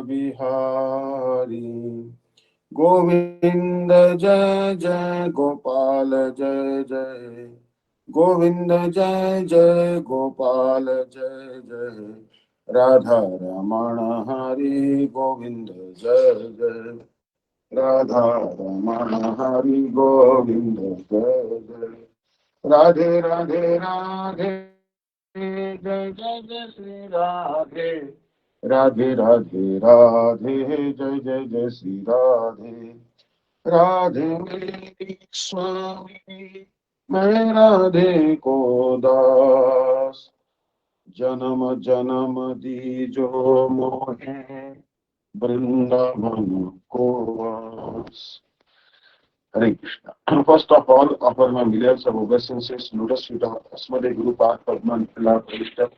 Bihari. Govinda Jai Jai Gopal Jai Jai. Govinda Jai Jai Gopal Jai Jai. Radha Ramana Hari Govinda Jai Jai. Radha Ramana Hari Govinda Jai Jai. Radhe Radhe Radhe Jai Jai Jai Shri Radhe. Radhe Radhe Radhe Jai Jai Jai Shri Radhe. Radhe मेरी स्वामी मैं राधे को दास जन्म जन्म दीजो मोहे वृंदावन को वास. Hare Krishna. First of all, offer my millions of obeisances, lotus feet of Asmade Guru Path Padma Nitila Pavishta,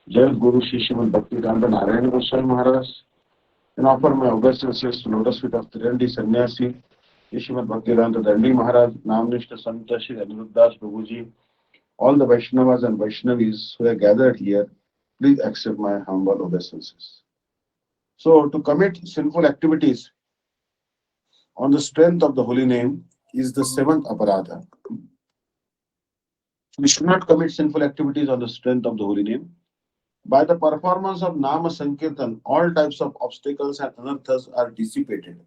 Jai Guru Shishimad Bhakti Danta Narayana Goswami Maharaj, and offer my obeisances to lotus feet of Tirandi Sannyasi, Shrimad Bhaktivedanta Dandi Maharaj, Namnishta Santa Shri Aniruddhas Prabhuji, all the Vaishnavas and Vaishnavis who are gathered here, please accept my humble obeisances. So, to commit sinful activities on the strength of the holy name is the seventh aparadha. We should not commit sinful activities on the strength of the holy name. By the performance of Nama Sankirtan, all types of obstacles and anarthas are dissipated.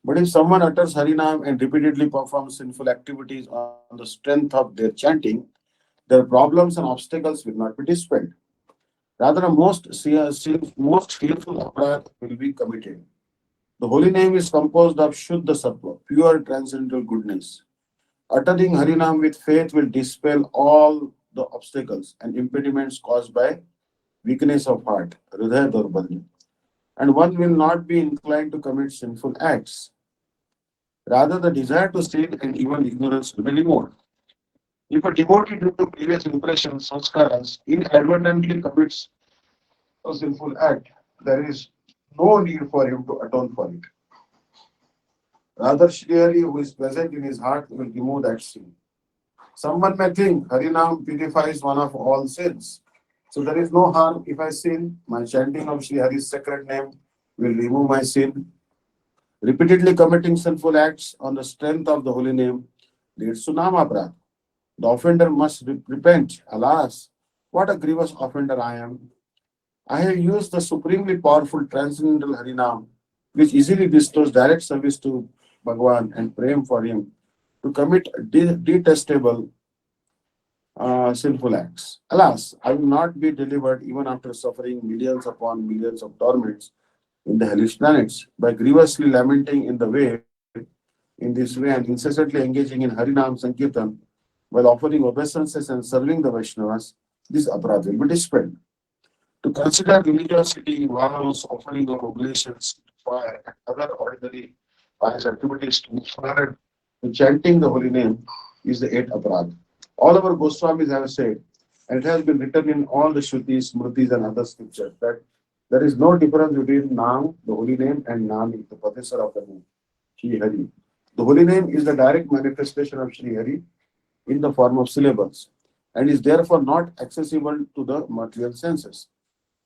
But if someone utters Harinam and repeatedly performs sinful activities on the strength of their chanting, their problems and obstacles will not be dispelled. Rather, most fearful aparadh will be committed. The holy name is composed of Shuddha Sattva, pure transcendental goodness. Uttering Harinam with faith will dispel all the obstacles and impediments caused by weakness of heart, Hridaya Daurbalya, and one will not be inclined to commit sinful acts. Rather, the desire to sin and even ignorance will be removed. If a devotee due to previous impressions, sanskaras, inadvertently commits a sinful act, there is no need for him to atone for it. Rather, Shrihari, who is present in his heart, will remove that sin. Someone may think Harinam purifies one of all sins. So there is no harm if I sin. My chanting of Srihari's sacred name will remove my sin. Repeatedly committing sinful acts on the strength of the holy name leads to Namaprad. The offender must repent. Alas, what a grievous offender I am. I have used the supremely powerful transcendental Harinam, which easily bestows direct service to Bhagwan and praying for him, to commit detestable sinful acts. Alas, I will not be delivered even after suffering millions upon millions of torments in the hellish planets by grievously lamenting in the way, in this way, and incessantly engaging in Harinam Sankirtan while offering obeisances and serving the Vaishnavas. This aparadha will be dispelled. To consider religiosity, vows, offering of oblations, fire, and other ordinary pious activities to move forward to chanting the holy name is the eighth aparadha. All our Goswamis have said, and it has been written in all the Shrutis, Smritis, and other scriptures, that there is no difference between Nam, the holy name, and Nami, the possessor of the name, Shri Hari. The holy name is the direct manifestation of Shri Hari in the form of syllables and is therefore not accessible to the material senses.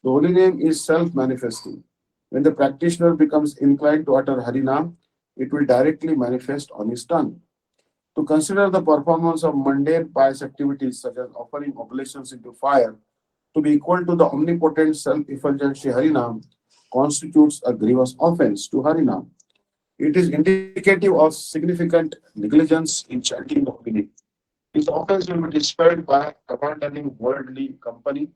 The holy name is self-manifesting. When the practitioner becomes inclined to utter Harinam, it will directly manifest on his tongue. To consider the performance of mundane pious activities such as offering oblations into fire to be equal to the omnipotent self-effulgent Shri Harinam constitutes a grievous offense to Harinam. It is indicative of significant negligence in chanting the holy name. This offense will be dispelled by abandoning worldly company,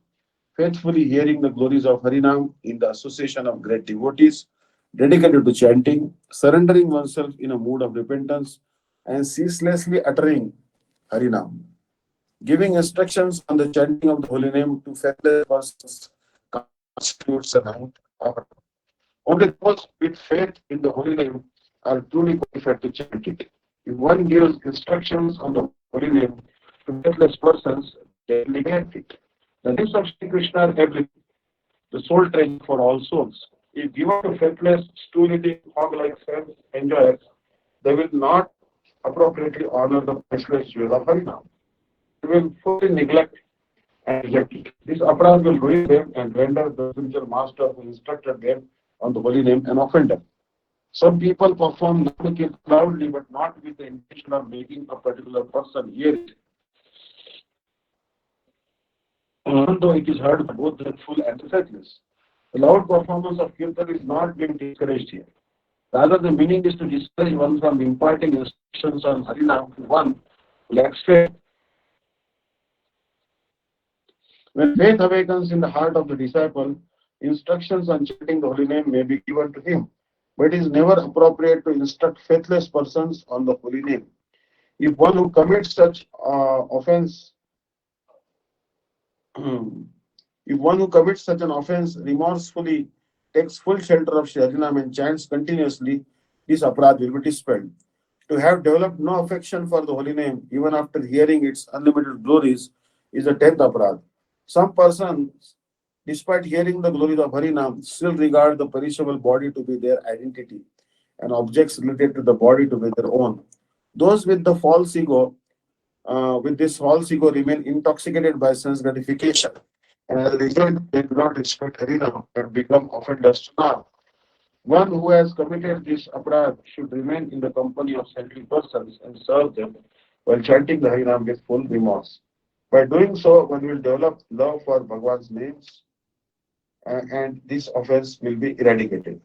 faithfully hearing the glories of Harinam in the association of great devotees, dedicated to chanting, surrendering oneself in a mood of repentance, and ceaselessly uttering Harinam. Giving instructions on the chanting of the holy name to faithless persons constitutes an act of only those with faith in the holy name are truly qualified to chant it. If one gives instructions on the holy name to faithless persons, they negate it. The names of Sri Krishna are everything, the soul treasure for all souls. If given to faithless, stool-eating, hog-like self-enjoyers, they will not appropriately honor the priceless jewel of Harinam. They will fully neglect and rejected. This aparad will ruin them and render the spiritual master who instructed them on the holy name an offender. Some people perform Namakirtan loudly but not with the intention of making a particular person hear it, even though it is heard by both the full and the faithless. The loud performance of Kirtan is not being discouraged here. Rather, the meaning is to discourage one from imparting instructions on Harinam to one who lacks faith. When faith awakens in the heart of the disciple, instructions on chanting the holy name may be given to him, but it is never appropriate to instruct faithless persons on the holy name. If one who commits such offense, if one who commits such an offense remorsefully takes full shelter of Shri Harinam and chants continuously, this aparad will be dispelled. To have developed no affection for the holy name, even after hearing its unlimited glories, is the tenth aparad. Some persons, despite hearing the glories of Harinam, still regard the perishable body to be their identity and objects related to the body to be their own. Those with this false ego remain intoxicated by sense gratification, and as a result, they do not respect Harinam but become offenders to Nam. One who has committed this aparad should remain in the company of saintly persons and serve them while chanting the Harinam with full remorse. By doing so, one will develop love for Bhagwan's names and this offense will be eradicated.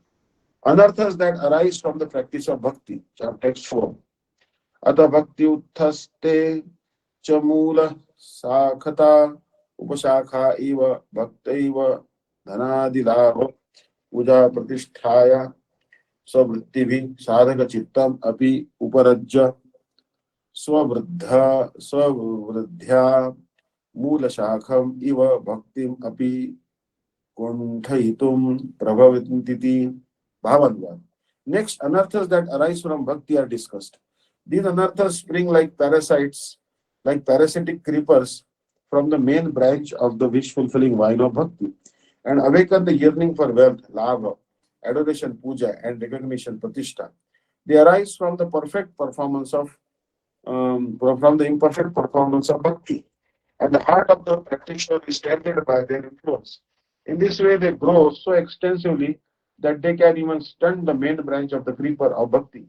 Anarthas that arise from the practice of bhakti, chapter text 4. Ata bhakti utthaste chamula sakhata upashakha iva bhaktaiva dhanadilabha puja pratisthaya स्ववृत्तिभिः साधकचित्तम् अपि उपरज्य स्ववृद्ध्या मूलशाखम् इव भक्तिम् अपि कुण्ठयितुं प्रभवन्तीति भावन्वान्. Next, anarthas that arise from bhakti are discussed. These anarthas spring like parasites, like parasitic creepers from the main branch of the wish-fulfilling vine of bhakti and awaken the yearning for wealth, lava, adoration, puja, and recognition, pratishtha. They arise from the perfect performance of from the imperfect performance of bhakti, and the heart of the practitioner is tainted by their influence. In this way, they grow so extensively that they can even stunt the main branch of the creeper of bhakti,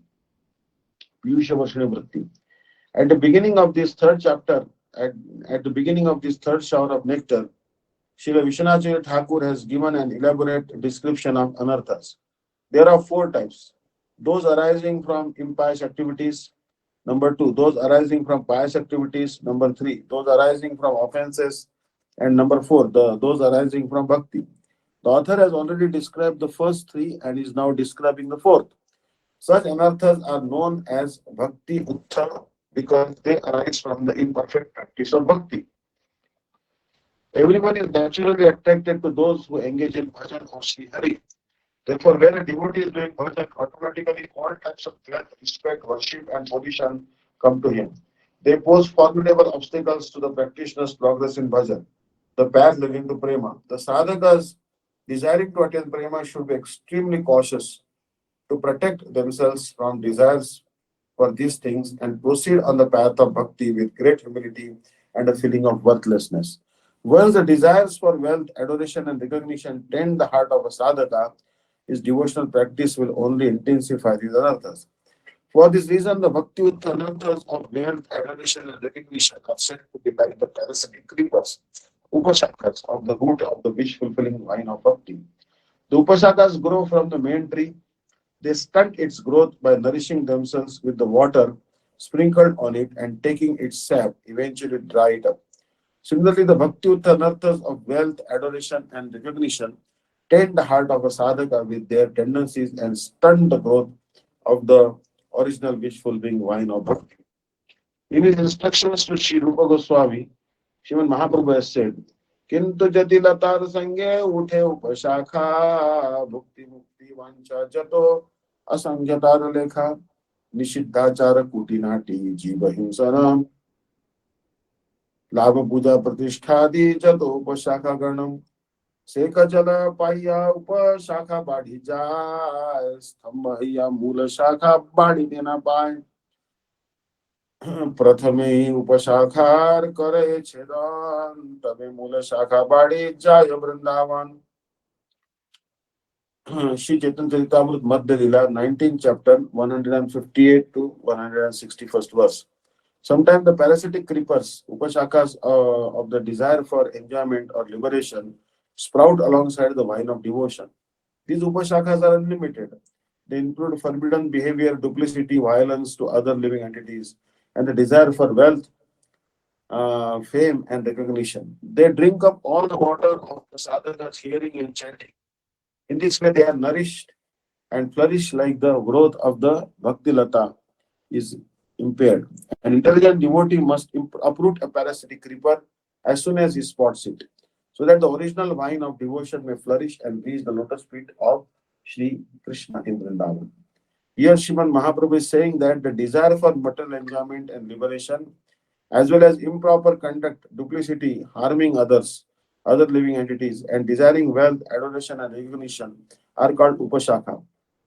Piyusha Varshini Vritti. At the beginning of this third chapter, at, at the beginning of this third shower of nectar, Srila Vishwanath Thakur has given an elaborate description of anarthas. There are four types. Those arising from impious activities. Number two, those arising from pious activities. Number three, those arising from offenses. And number four, those arising from bhakti. The author has already described the first three and is now describing the fourth. Such anarthas are known as bhakti uttha because they arise from the imperfect practice of bhakti. Everyone is naturally attracted to those who engage in bhajan of Sri Hari. Therefore, when a devotee is doing bhajan, automatically all types of wealth, respect, worship, and position come to him. They pose formidable obstacles to the practitioner's progress in bhajan, the path leading to prema. The sadhakas desiring to attain prema should be extremely cautious to protect themselves from desires for these things and proceed on the path of bhakti with great humility and a feeling of worthlessness. Once the desires for wealth, adoration, and recognition tend the heart of a sadhaka, his devotional practice will only intensify these anarthas. For this reason, the bhakti with anarthas of wealth, adoration, and recognition are said to be like the parasitic creepers, upashakas of the root of the wish-fulfilling vine of bhakti. The upashakas grow from the main tree. They stunt its growth by nourishing themselves with the water sprinkled on it and taking its sap, eventually dry it up. Similarly, the bhakti anarthas of wealth, adoration, and recognition taint the heart of a sadhaka with their tendencies and stunt the growth of the original wish-fulfilling vine of bhakti. In his instructions to Sri Rupa Goswami, Sriman Mahaprabhu has said, Kintu jati latar sange uthe upashakha bhukti mukti vancha jato asangyatar lekha nishiddhachara kutinati jiva himsanam लाभ पूजा प्रतिष्ठादि जत उपशाखा गणम शेख जल पाइया उपशाखा बाढ़ी जाए स्तंभ या मूल शाखा बाढ़ी देना पाए प्रथमे हि उपशाखार करे छेदन तबे मूल शाखा बाड़ी जाय वृंदावन. श्री चैतन्य चरितामृत मध्य लीला 19th chapter 158 to 161st verse. Sometimes the parasitic creepers, upashakas of the desire for enjoyment or liberation, sprout alongside the vine of devotion. These upashakas are unlimited. They include forbidden behavior, duplicity, violence to other living entities, and the desire for wealth, fame, and recognition. They drink up all the water of the sadhaka's hearing and chanting. In this way, they are nourished and flourish like the growth of the bhakti lata is impaired. An intelligent devotee must uproot a parasitic creeper as soon as he spots it, so that the original vine of devotion may flourish and reach the lotus feet of Sri Krishna in Vrindavan. Here, Sriman Mahaprabhu is saying that the desire for material enjoyment and liberation, as well as improper conduct, duplicity, harming others, other living entities, and desiring wealth, adoration, and recognition are called upashaka.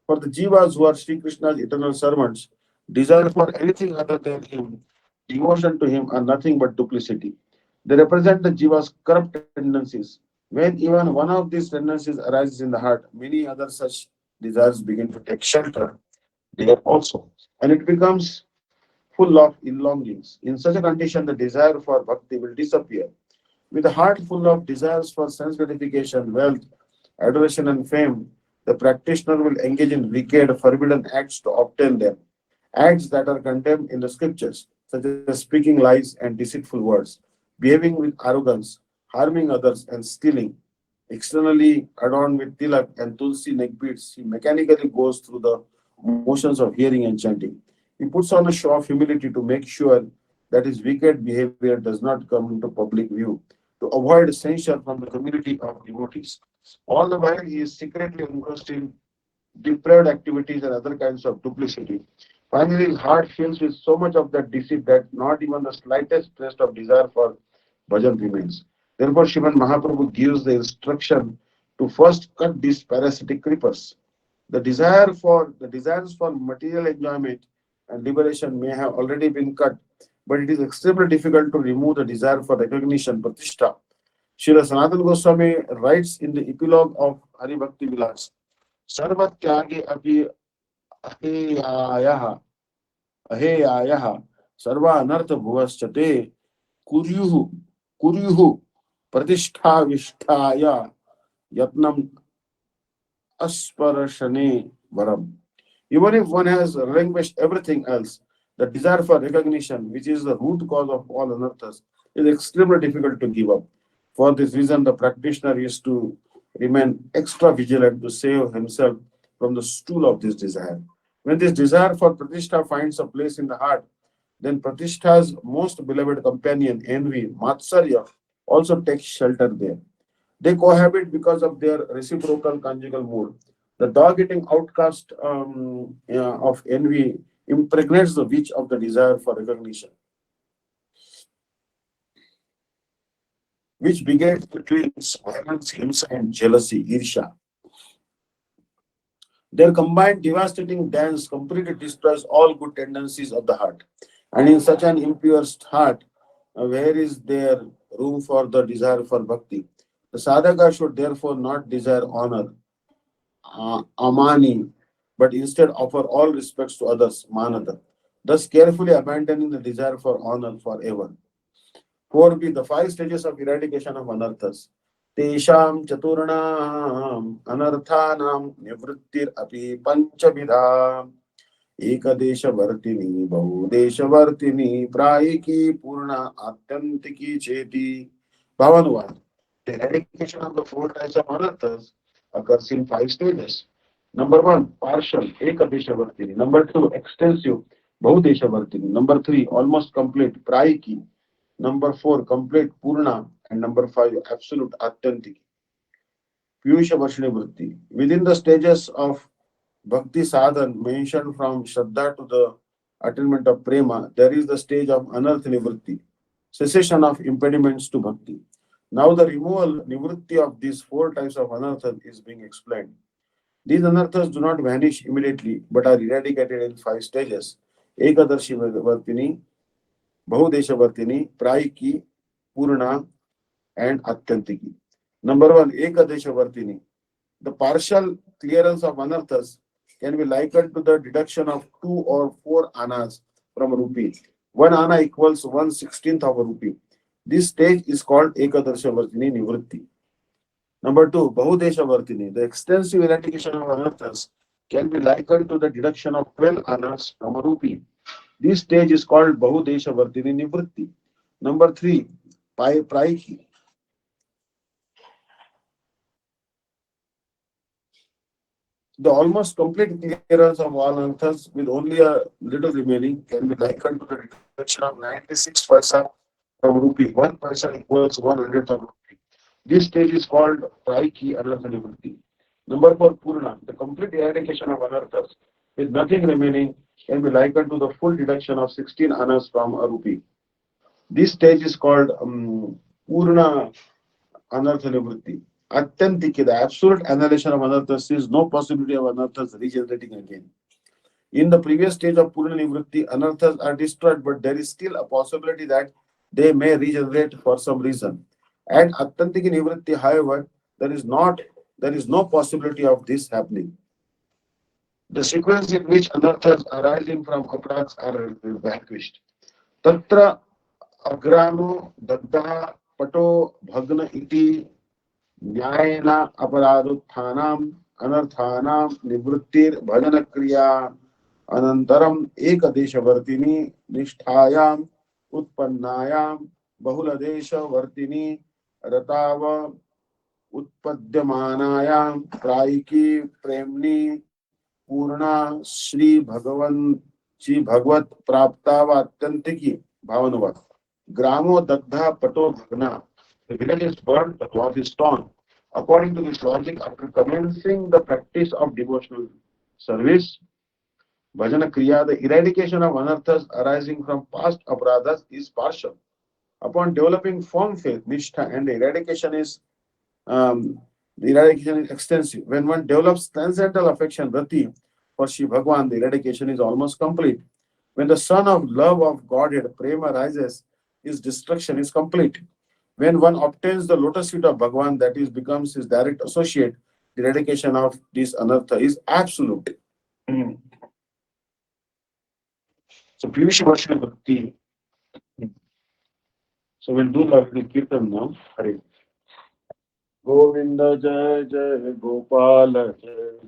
For the jivas who are Sri Krishna's eternal servants, desire for anything other than him, devotion to him, are nothing but duplicity. They represent the jiva's corrupt tendencies. When even one of these tendencies arises in the heart, many other such desires begin to take shelter there also, and it becomes full of ill longings. In such a condition, the desire for bhakti will disappear. With a heart full of desires for sense gratification, wealth, adoration, and fame, the practitioner will engage in wicked, forbidden acts to obtain them. Acts that are condemned in the scriptures, such as speaking lies and deceitful words, behaving with arrogance, harming others, and stealing. Externally adorned with tilak and tulsi neck beads, he mechanically goes through the motions of hearing and chanting. He puts on a show of humility to make sure that his wicked behavior does not come into public view, to avoid censure from the community of devotees. All the while, he is secretly engrossed in depraved activities and other kinds of duplicity. Finally, his heart fills with so much of that deceit that not even the slightest trace of desire for bhajan remains. Therefore, Sriman Mahaprabhu gives the instruction to first cut these parasitic creepers. The desires for material enjoyment and liberation may have already been cut, but it is extremely difficult to remove the desire for recognition, pratishtha. Srila Sanatana Goswami writes in the epilogue of Hari Bhakti Vilas, सर्वत्यागे अपि अहेयायः अहेयायः सर्वानर्थ भुवश्चते कुर्युः कुर्युः प्रतिष्ठाविष्ठाय यत्नम asparashane varam. Even if one has relinquished everything else, the desire for recognition, which is the root cause of all anarthas, is extremely difficult to give up. For this reason, the practitioner is to remain extra vigilant to save himself from the stool of this desire. When this desire for Pratishtha finds a place in the heart, then Pratishta's most beloved companion, envy, Matsarya, also takes shelter there. They cohabit because of their reciprocal conjugal mood. The dog-eating outcast of envy impregnates the witch of the desire for recognition, which begets between violence, himsa, and jealousy, irsha. Their combined devastating dance completely destroys all good tendencies of the heart. And in such an impure heart, where is there room for the desire for bhakti? The sadhaka should therefore not desire honor, amani, but instead offer all respects to others, manada, thus carefully abandoning the desire for honor forever. 4b. The five stages of eradication of anarthas. Tesham chaturnam anarthanam nivrittir api panchavidha. एकदेशवर्तिनी बहुदेशवर्तिनी प्रायिकी पूर्ण आत्यंतिकी चेती. Bhavanuvad. The eradication of the four types of anarthas occurs in five stages. Number one, partial, ekadeshavartini. Number two, extensive, bahudeshavartini. Number three, almost complete, prayiki. Number four, complete, purna. And number five, absolute, atyantiki. Piyusha Varshini Vritti. Within the stages of Bhakti Sadhan mentioned from Shraddha to the attainment of Prema, there is the stage of Anartha Nivritti, cessation of impediments to Bhakti. Now the removal, Nivritti of these four types of Anarthas is being explained. These Anarthas do not vanish immediately but are eradicated in five stages. Ekadarshi Vartini, बहुदेशवर्तिनी, प्रायिकी, Purna, and atyantiki. Number one, ekadeshavartini. The partial clearance of anarthas can be likened to the deduction of 2 or 4 annas from a rupee. 1 anna equals 1/16th of a rupee. This stage is called ekadeshavartini nivritti. Number two, bahudeshavartini. The extensive eradication of anarthas can be likened to the deduction of 12 annas from a rupee. This stage is called bahudeshavartini nivritti. Number three, praiki. The almost complete clearance of all anthas with only a little remaining can be likened to the reduction of 96 paisa from rupee. 1 paisa equals 1/100th of rupee. This stage is called Praiki Anartha Nivritti. Number four, Purna. The complete eradication of anarthas with nothing remaining can be likened to the full deduction of 16 annas from a rupee. This stage is called Purna Anartha Nivritti. Atyantiki, the absolute annihilation of anarthas is no possibility of anarthas regenerating again. In the previous stage of Purna Nivritti, anarthas are destroyed, but there is still a possibility that they may regenerate for some reason. And Attantiki Nivritti, however, there is not there is no possibility of this happening. The sequence in which anarthas arising from aparats are vanquished. Tatra agrano daddha pato bhagna iti न्यायेन अपराधोत्थानाम् अनर्थानां निवृत्तिर भजन क्रिया अनन्तरम् एकदेशवर्तिनी निष्ठायाम् उत्पन्नायां बहुलदेशवर्तिनी रताव उत्पद्यमानायां प्रायिकी प्रेम्णि पूर्णा श्री भगवत प्राप्तावात्यंतिकी भावनवत् ग्रामो दग्धा पटो भग्ना. The village is burned, the cloth is torn. According to this logic, after commencing the practice of devotional service, bhajana kriya, the eradication of anarthas arising from past aparadhas is partial. Upon developing firm faith, nishtha, and the eradication is extensive. When one develops transcendental affection, rati, for Shri Bhagwan, the eradication is almost complete. When the sun of love of Godhead, prema, rises, his destruction is complete. When one obtains the lotus feet of Bhagwan, that is, becomes his direct associate, the eradication of this anartha is absolute. Mm. So, Piyush Varshana Bhakti. So, we'll do the Kirtan now. Hare. Govinda Jai Jai Gopala Jai.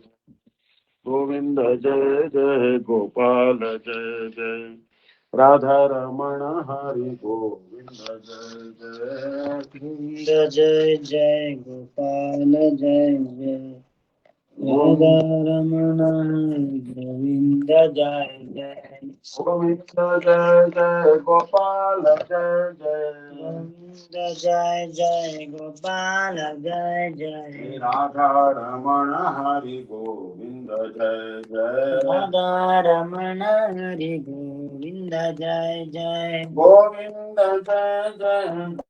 Govinda Jai Jai Gopala Jai Jai. Radha Ramana Hari Govinda Jai Jai. Govinda Jai Jai Gopala Jai Jai Radha Ramana Govinda Jai Jai Govinda Jai Jai Gopala Jai Jai. Govinda Jai Jai Gopala Jai Jai Radha Ramana Hari Govinda Jai Jai. Radha Ramana Hari Govinda Jai Jai Govinda Jai Jai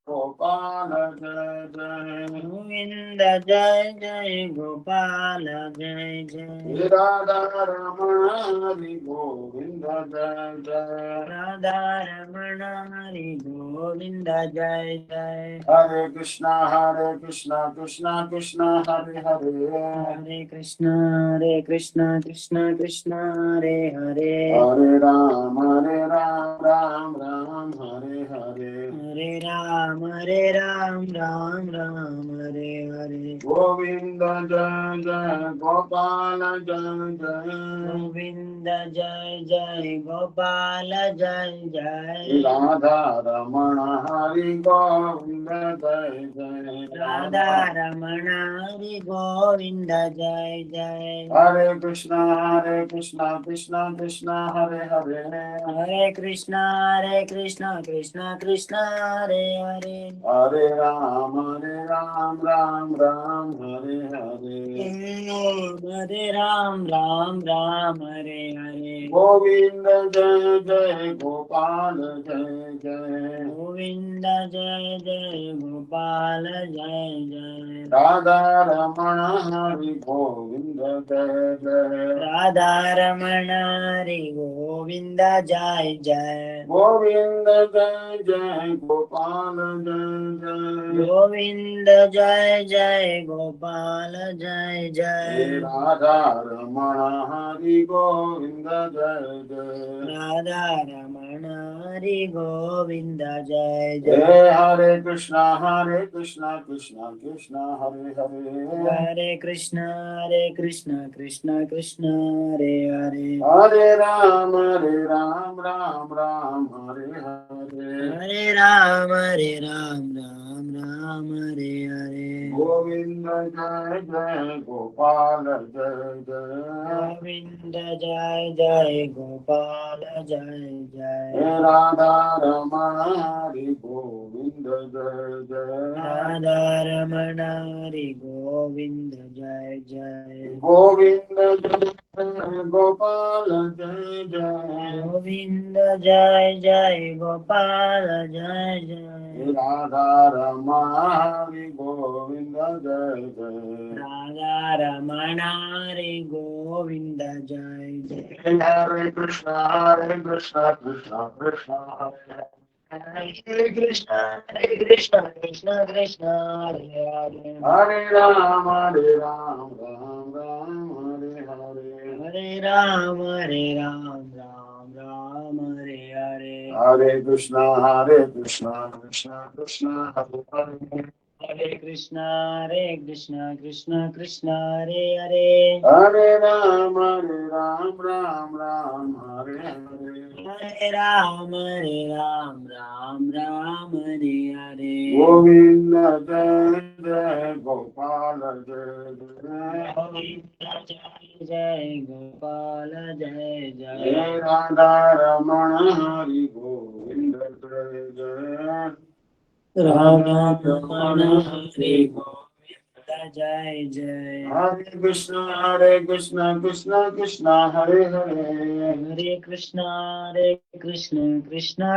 Gopala Jai Jai. Govinda Jai Jai Gopala Jai Jai Radha Ramana Hari Govinda Jai Jai. Radha Ramana Hari Govinda Jai Jai Hare Krishna Krishna Krishna Hare Hare. Hare Krishna Krishna Krishna Hare Hare Hare Ram Ram Ram Hare Hare. Hare Ram Ram Ram Hare Hare Govinda Jai Jai Gopala Jai Jai. Govinda Jai Jai Gopala Jai Jai Radha Ramana Hari Govinda Jai Jai. Radha Ramana Hari Govinda Jai Jai Hare Krishna Krishna Krishna Hare Hare. Hare Krishna Krishna Krishna Hare Hare Hare Ram Ram Hare Hare. Hare Ram Ram Hare Hare Govind जय जय गोपाल जय जय गोविंद जय जय गोपाल जय जय राधा रमण हरि गोविंद जय जय राधा रमण हरि गोविंद जय जय गोविंद जय जय गोपाल जय जय गोविंद जय जय गोपाल जय जय राधा रमण हरि गोविंद जय जय राधा रमण हरि गोविंद जय जय जय हरे कृष्णा कृष्णा कृष्णा हरे हरे हरे कृष्ण कृष्ण कृष्ण हरे हरे हरे राम राम राम हरे हरे हरे राम राम हरे हरे गोविंद जय जय गोपाल जय जय गोविंद जय जय गोपाल जय जय हे राधा रमण हरि गोविंद जय जय राधा रमण हरि गोविंद जय जय गोविंद जय जय गोपाल जय जय गोविंद जय जय गोपाल जय जय राधा रमण हरि गोविंद जय जय राधा रमण हरि गोविंद जय जय हरे कृष्ण कृष्ण कृष्ण हरे हरे कृष्ण कृष्ण कृष्ण हरे हरे हरे राम हरे हरे हरे राम राम हरे हरे हरे कृष्ण कृष्ण हरे हरे हरे कृष्ण कृष्ण हरे हरे हरे राम हरे हरे राम हरे हरे गोविंद जय जय गोपाल जय जय गोविंद जय जय गोपाल जय हे जय राधा रमण हरि गोविंद जय जय राम राधा रमण हरे हरि गोविंद जय जय हरे कृष्ण कृष्ण हरे हरे हरे कृष्ण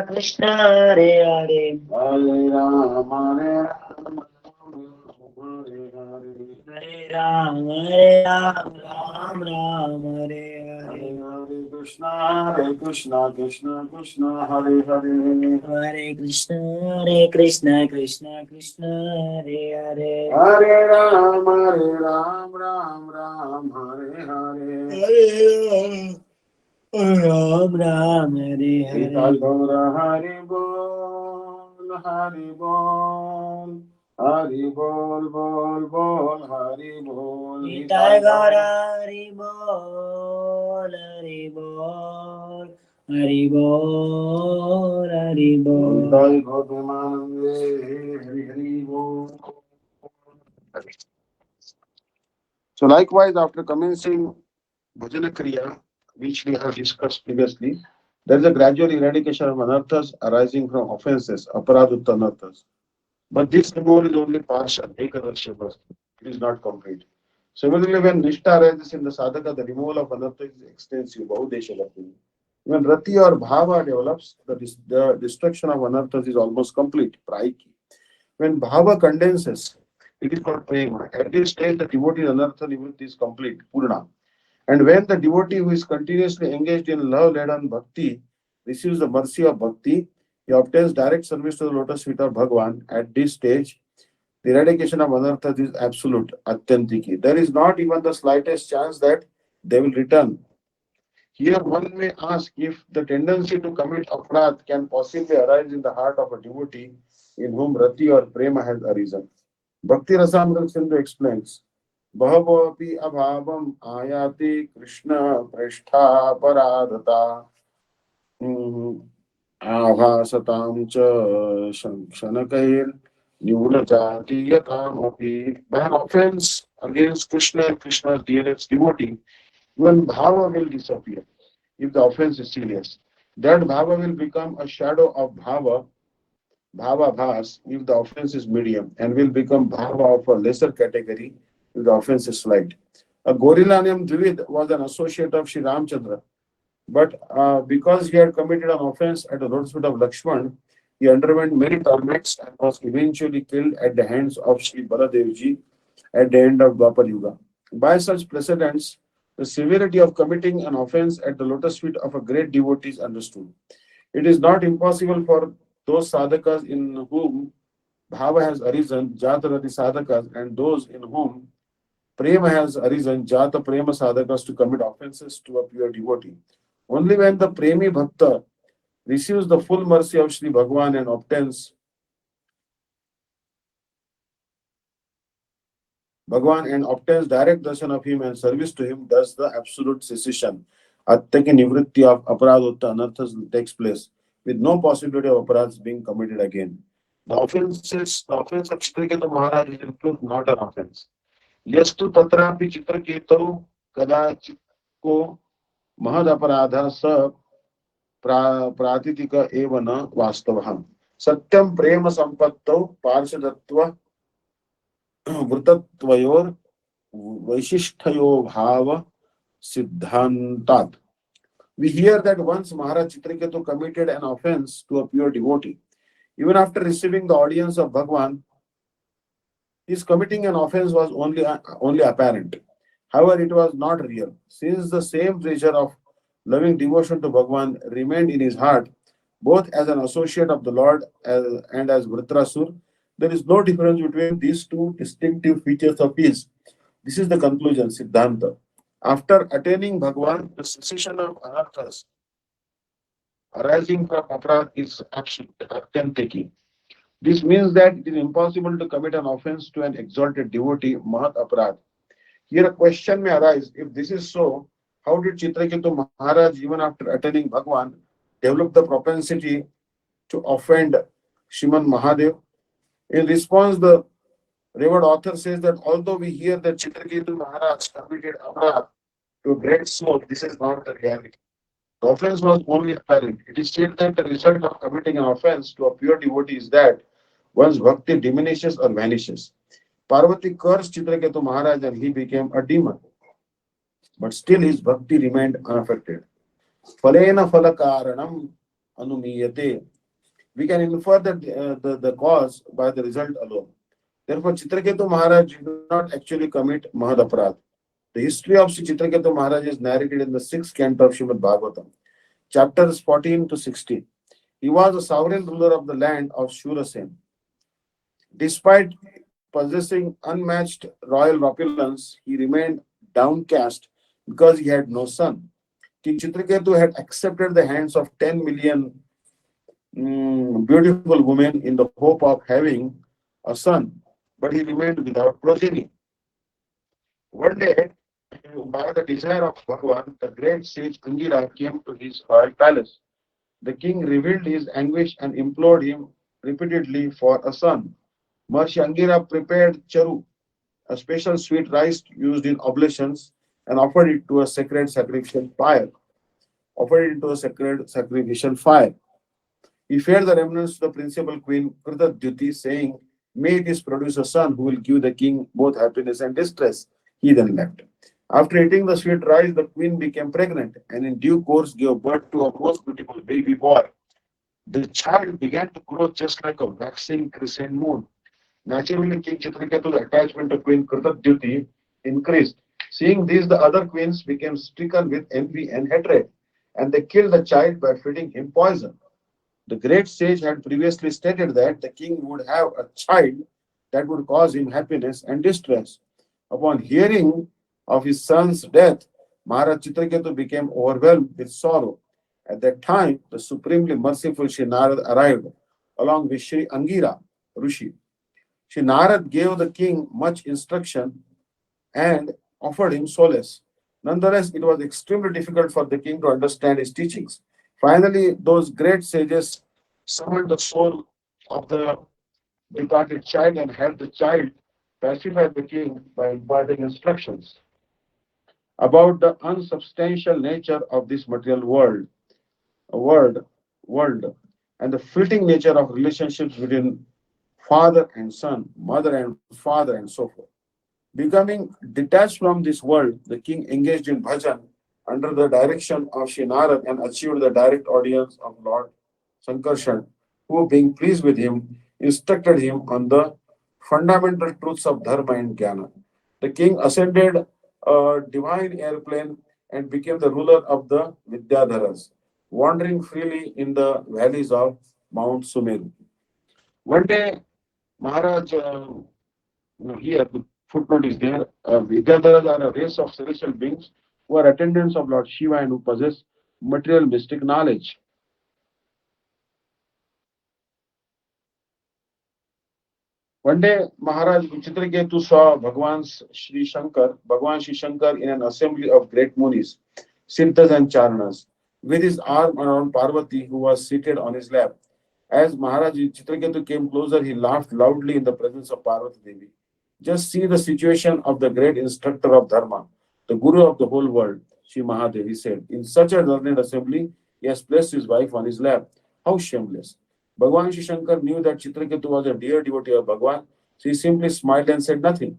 कृष्ण हरे हरे हरे राम हरे हरे हरे राम हरे हरे हरे कृष्ण हरे हरे हरे कृष्ण हरे हरे हरे राम हरे हरे राम हरे सीता हरे गौर हरि बोल बोल हरि बोल निताय गौर हरि बोल हरि बोल हरि बोल हरि बोल जय गौतमानंदे हरि हरि बोल. So likewise, after commencing Bhajana Kriya, which we have discussed previously, there is a gradual eradication of anarthas arising from offenses, aparadutta anarthas. But this removal is only partial, ekadarsha. It is not complete. Similarly, when Nishta arises in the sadhaka, the removal of anartha is extensive, bahudesha lakshmi. When rati or bhava develops, the destruction of anarthas is almost complete, praiki. When bhava condenses, it is called prema. At this stage, the devotee anartha nivritti is complete, purna. And when the devotee who is continuously engaged in love-laden bhakti receives the mercy of bhakti, he obtains direct service to the lotus feet of Bhagavan. At this stage, the eradication of anarthas is absolute, atyantiki. There is not even the slightest chance that they will return. Here one may ask if the tendency to commit aparadh can possibly arise in the heart of a devotee in whom rati or prema has arisen. Bhakti Rasamrita Sindhu explains, Bhavapi abhavam ayati Krishna prashtha paradata आभासतां च क्षणकैर् न्यूनजातीयतामपि. By an offense against Krishna and Krishna's dearest devotee, even bhava will disappear if the offense is serious. That bhava will become a shadow of bhava bhas, if the offense is medium, and will become bhava of a lesser category if the offense is slight. A gorilla named Dvivid was an associate of Sri Ramchandra. But because he had committed an offense at the roadside of Lakshman, he underwent many torments and was eventually killed at the hands of Sri Baladevji at the end of Dwapar Yuga. By such precedents, the severity of committing an offense at the lotus feet of a great devotee is understood. It is not impossible for those sadhakas in whom bhava has arisen, jatarati sadhakas, and those in whom prema has arisen, jata prema sadhakas, to commit offenses to a pure devotee. Only when the premi bhakta receives the full mercy of Sri Bhagwan and obtains Bhagwan and obtains direct darshan of him and service to him, does the absolute cessation, attaki nivritti of aparadutta anarthas takes place, with no possibility of aparadhs being committed again. The offense of Chitraketu Maharaj is include not an offense. यस्तु तत्रापि चित्रकेतौ कदाचित् को महद अपराध स प्रातिथिक एव न वास्तवः सत्यं प्रेम संपत्तौ पार्षदत्व वृतत्वयोर वैशिष्ठयो भाव सिद्धांतात. We hear that once Maharaj Chitraketu committed an offense to a pure devotee. Even after receiving the audience of Bhagwan, his committing an offense was only apparent. However, it was not real. Since the same treasure of loving devotion to Bhagwan remained in his heart, both as an associate of the Lord and as Vritrasur, there is no difference between these two distinctive features of his. This is the conclusion, Siddhanta. After attaining Bhagwan, the cessation of anarthas arising from aparadh is authentic. This means that it is impossible to commit an offense to an exalted devotee, Mahat Aparadh. Here a question may arise, if this is so, how did Chitraketu Maharaj, even after attaining Bhagwan, develop the propensity to offend Shriman Mahadev? In response, the revered author says that although we hear that Chitraketu Maharaj committed aparadh to a great soul, this is not the reality. The offense was only apparent. It is said that the result of committing an offense to a pure devotee is that one's bhakti diminishes or vanishes. Parvati cursed Chitraketu Maharaj and he became a demon. But still his bhakti remained unaffected. Phalena phalakaranam anumiyate. We can infer the cause by the result alone. Therefore, Chitraketu Maharaj did not actually commit Mahadaparad. The history of Sri Chitraketu Maharaj is narrated in the sixth canto of Srimad Bhagavatam, chapters 14 to 16. He was the sovereign ruler of the land of Shurasen. Despite possessing unmatched royal opulence, he remained downcast because he had no son. King Chitraketu had accepted the hands of 10 million beautiful women in the hope of having a son, but he remained without progeny. One day, by the desire of Bhagwan, the great sage Angira came to his royal palace. The king revealed his anguish and implored him repeatedly for a son. Maharishi Angira prepared charu, a special sweet rice used in oblations, and offered it to a sacred sacrificial fire. Offered it into a sacred sacrificial fire. He fed the remnants to the principal queen Kritadyuti, saying, "May this produce a son who will give the king both happiness and distress." He then left. After eating the sweet rice, the queen became pregnant and in due course gave birth to a most beautiful baby boy. The child began to grow just like a waxing crescent moon. Naturally, King Chitraketu's attachment to Queen Kritadyuti increased. Seeing this, the other queens became stricken with envy and hatred, and they killed the child by feeding him poison. The great sage had previously stated that the king would have a child that would cause him happiness and distress. Upon hearing of his son's death, Maharaj Chitraketu became overwhelmed with sorrow. At that time, the supremely merciful Sri Narad arrived, along with Sri Angira, Rishi. Sri Narad gave the king much instruction and offered him solace. Nonetheless, it was extremely difficult for the king to understand his teachings. Finally, those great sages summoned the soul of the departed child and had the child pacify the king by imparting instructions about the unsubstantial nature of this material world, world, and the fleeting nature of relationships between father and son, mother and father, and so forth. Becoming detached from this world, the king engaged in bhajan under the direction of Shri Narad and achieved the direct audience of Lord Sankarshan, who, being pleased with him, instructed him on the fundamental truths of Dharma and Jnana. The king ascended a divine airplane and became the ruler of the Vidyadharas, wandering freely in the valleys of Mount Sumeru. One day, Maharaj, here the footnote is there. Vidyadharas are a race of celestial beings who are attendants of Lord Shiva and who possess material mystic knowledge. One day, Maharaj Chitraketu saw Bhagwan Sri Shankar in an assembly of great munis, Siddhas and Charanas, with his arm around Parvati, who was seated on his lap. As Maharaj Chitraketu came closer, he laughed loudly in the presence of Parvati Devi. Just see the situation of the great instructor of Dharma, the Guru of the whole world, Sri Mahadevi said. In such a learned assembly, he has placed his wife on his lap. How shameless! Bhagwan Shri Shankar knew that Chitraketu was a dear devotee of Bhagwan, so he simply smiled and said nothing.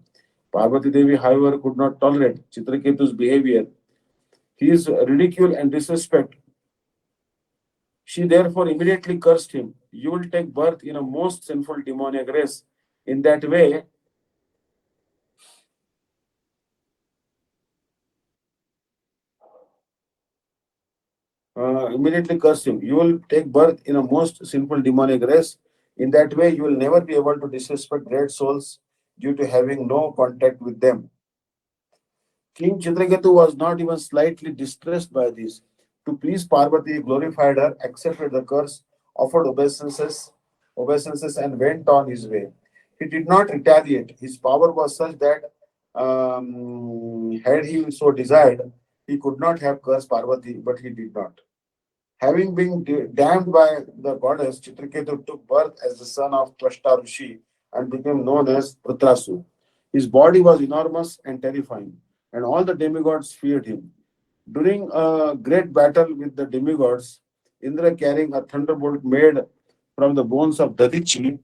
Parvati Devi, however, could not tolerate Chitraketu's behavior, his ridicule and disrespect. She therefore immediately cursed him. You will take birth in a most sinful demoniac race. In that way, immediately cursed him. You will take birth in a most sinful demonic race. In that way, you will never be able to disrespect great souls due to having no contact with them. King Chitraketu was not even slightly distressed by this. To please Parvati, he glorified her, accepted the curse, offered obeisances, and went on his way. He did not retaliate. His power was such that, had he so desired, he could not have cursed Parvati, but he did not. Having been damned by the goddess, Chitraketu took birth as the son of Twashta Rishi and became known as Vritrasu. His body was enormous and terrifying, and all the demigods feared him. During a great battle with the demigods, Indra, carrying a thunderbolt made from the bones of Dadichi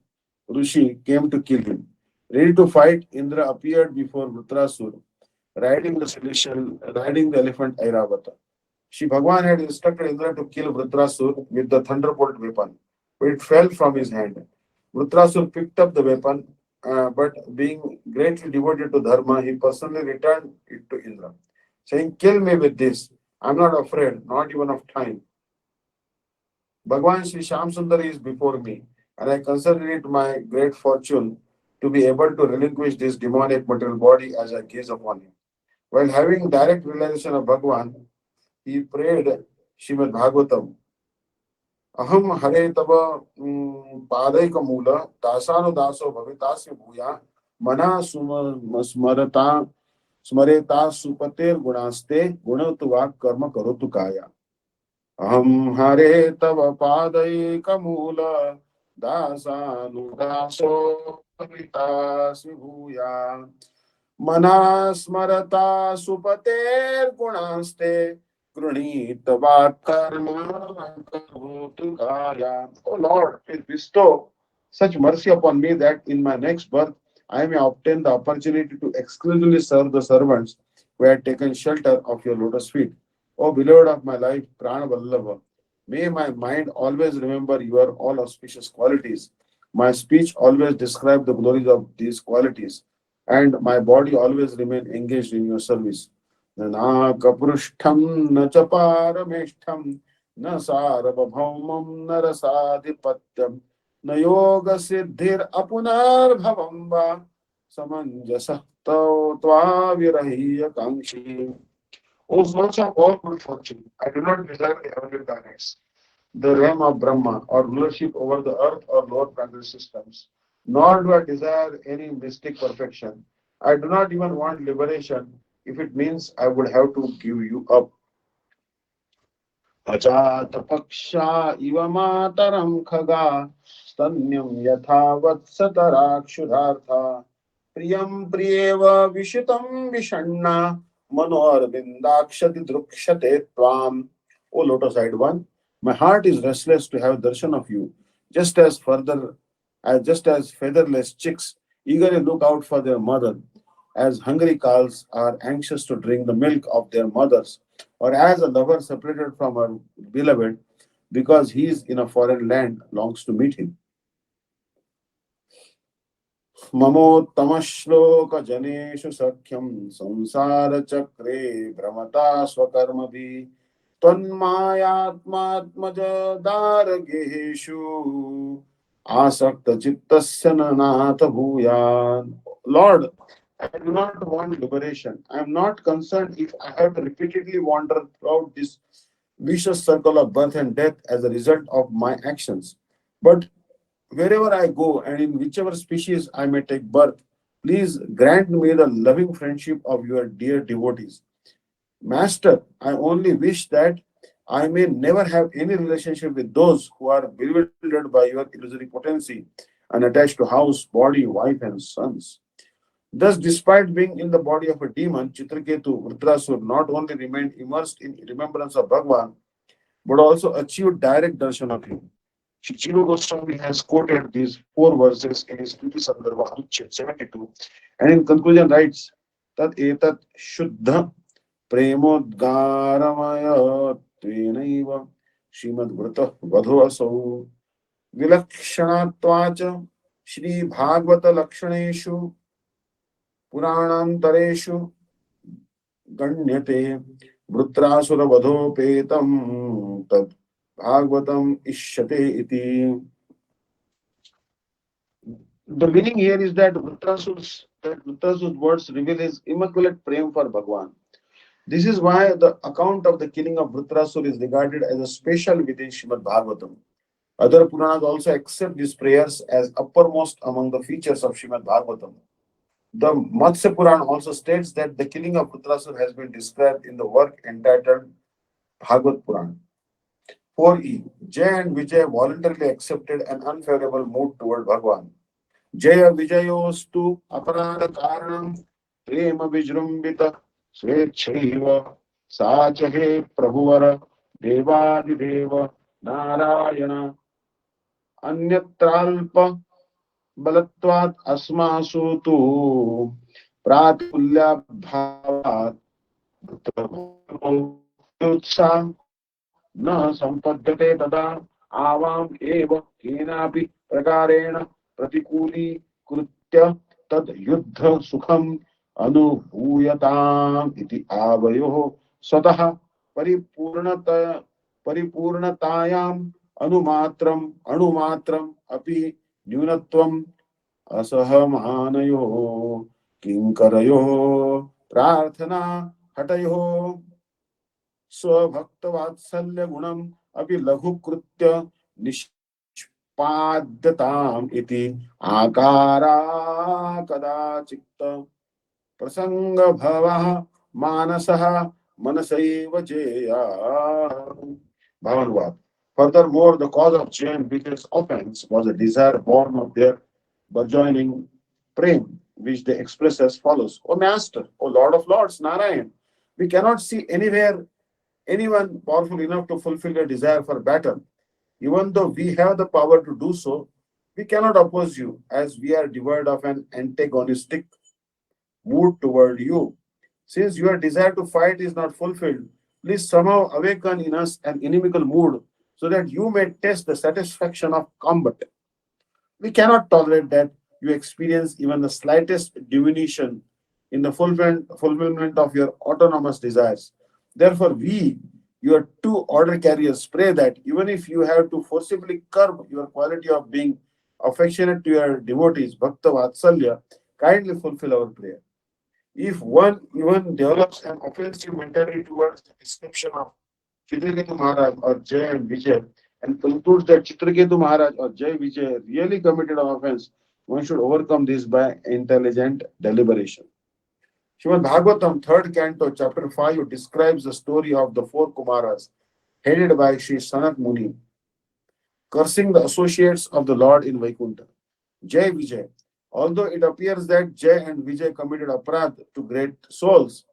Rishi, came to kill him. Ready to fight, Indra appeared before Vritrasur, riding the elephant Airavata. Shri Bhagwan had instructed Indra to kill Vritrasur with the thunderbolt weapon, but it fell from his hand. Vritrasur picked up the weapon, but being greatly devoted to Dharma, he personally returned it to Indra, saying, Kill me with this. I'm not afraid, not even of time. Bhagwan Sri Shamsundar is before me, and I consider it my great fortune to be able to relinquish this demonic material body as I gaze upon him. While having direct realization of Bhagwan, he prayed Srimad Bhagavatam. Aham hare tava padaika mula dasanu daso bhavitasya bhuya mana smarata smareta supatir gunaste gunatuva karma karotu kaya. Aham hare tava padaika mula dasanu daso bhavitasya bhuya Manasmarata supater gunaste grunit karma karvotukaya. O Lord, please bestow such mercy upon me that in my next birth I may obtain the opportunity to exclusively serve the servants who had taken shelter of your lotus feet. O beloved of my life, Prana Vallabha, may my mind always remember your all auspicious qualities. My speech always describe the glories of these qualities and my body always remain engaged in your service. Na kaprushtham na chaparameshtham na sarvabhaumam na rasadhipatyam na yoga siddhir apunar bhavamba samanjasah tva virahiya kankshi. O source of all good fortune, I do not desire the heavenly planets, the realm of Brahma, or rulership over the earth or lower planetary systems. Nor do I desire any mystic perfection. I do not even want liberation if it means I would have to give you up. अजातपक्षा इव मातरं खगा स्तन्यं यथा वत्सतराक्षुधार्था प्रियं प्रियेव विषितं विषण्णा मनोरविन्दाक्षति drukshate tvam. O lotus-eyed one, my heart is restless to have darshan of you, just as featherless chicks eagerly look out for their mother, as hungry cows are anxious to drink the milk of their mothers, or as a lover separated from her beloved because he is in a foreign land longs to meet him. ममोत्तमश्लोकजनेषु सख्यं संसारचक्रे भ्रमता स्वकर्मभिः त्वन्मायात्मात्मजदारगेषु आसक्तचित्तस्य न नाथ भूयात्. Lord, I do not want liberation. I am not concerned if I have to repeatedly wander throughout this vicious circle of birth and death as a result of my actions. But wherever I go and in whichever species I may take birth, please grant me the loving friendship of your dear devotees. Master, I only wish that I may never have any relationship with those who are bewildered by your illusory potency and attached to house, body, wife, and sons. Thus, despite being in the body of a demon, Chitraketu Vritrasur not only remained immersed in remembrance of Bhagwan, but also achieved direct darshan of him. Shri Jiva Goswami has quoted these four verses in his Stuti Sandarbha Anuched 72, and in conclusion writes, Tad etat shuddha premodgaramaya tvenaiva Srimad Vrata Vadho asau विलक्षणात्वाच Shri Bhagwat लक्षणेषु पुराणान्तरेषु गण्यते Vritrasura वधोपेतं तद् भागवतम इष्यते इति. The meaning here is that Vritrasur's words reveal his immaculate prem for Bhagwan. This is why the account of the killing of Vritrasur is regarded as a special within Srimad Bhagavatam. Other Puranas also accept these prayers as uppermost among the features of Srimad Bhagavatam. The Matsya Purana also states that the killing of Vritrasur has been described in the work entitled Bhagavad Purana. 4e. Jay and Vijay voluntarily accepted an unfavorable mood toward Bhagwan. Jaya Vijayostu Aparada Karanam Prema Vijrumbita Swechaiva Sachahe Prabhuvara Devadideva Narayana Anyatralpa Balatvat Asmasu Tu Pratipulyabhavat Utsa न संपद्यते तदा आवाम एव केनापि प्रकारेण प्रतिकूली कृत्य तद युद्ध सुखम अनुभूयताम इति आवयोः स्वतः परिपूर्णत परिपूर्णतायाम अणुमात्रम अपि न्यूनत्वम असहमानयोः किंकरयोः प्रार्थना हटयोः स्वभक्तवात्सल्य गुणम अपि लघुकृत्य निष्पाद्यताम इति आकारा कदाचित् प्रसंग भवः मानसः मनसैव जेया. Bhavanvad. Furthermore, the cause of Jain Vijay's offense was a desire born of their burgeoning prem, which they express as follows: O Master, O Lord of Lords, Narayan, we cannot see anywhere anyone powerful enough to fulfill a desire for battle. Even though we have the power to do so, we cannot oppose you as we are devoid of an antagonistic mood toward you. Since your desire to fight is not fulfilled, please somehow awaken in us an inimical mood so that you may taste the satisfaction of combat. We cannot tolerate that you experience even the slightest diminution in the fulfillment of your autonomous desires. Therefore, we, your two order carriers, pray that even if you have to forcibly curb your quality of being affectionate to your devotees, Bhakta Vatsalya, kindly fulfill our prayer. If one even develops an offensive mentality towards the description of Chitraketu Maharaj or Jay and Vijay and concludes that Chitraketu Maharaj or Jay Vijay really committed an offense, one should overcome this by intelligent deliberation. Srimad Bhagavatam, third canto, chapter 5, describes the story of the four Kumaras headed by Sri Sanak Muni, cursing the associates of the Lord in Vaikuntha. Jai Vijay. Although it appears that Jay and Vijay committed aparadh to great souls,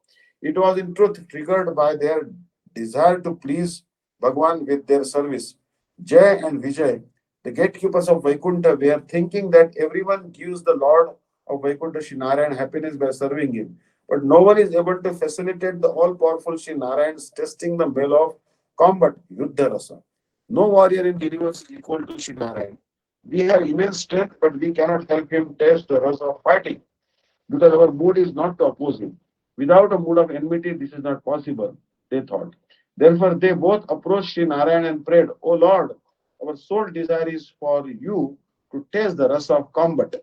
it was in truth triggered by their desire to please Bhagwan with their service. Jay and Vijay, the gatekeepers of Vaikuntha, were thinking that everyone gives the Lord of Vaikuntha Sri Narayan happiness by serving him. But no one is able to facilitate the all-powerful Sri Narayan's testing the male of combat, Yuddha Rasa. No warrior in the universe is equal to Sri Narayan. We have immense strength, but we cannot help him test the rasa of fighting because our mood is not to oppose him. Without a mood of enmity, this is not possible, they thought. Therefore, they both approached Sri Narayan and prayed, O Lord, our sole desire is for you to taste the rasa of combat.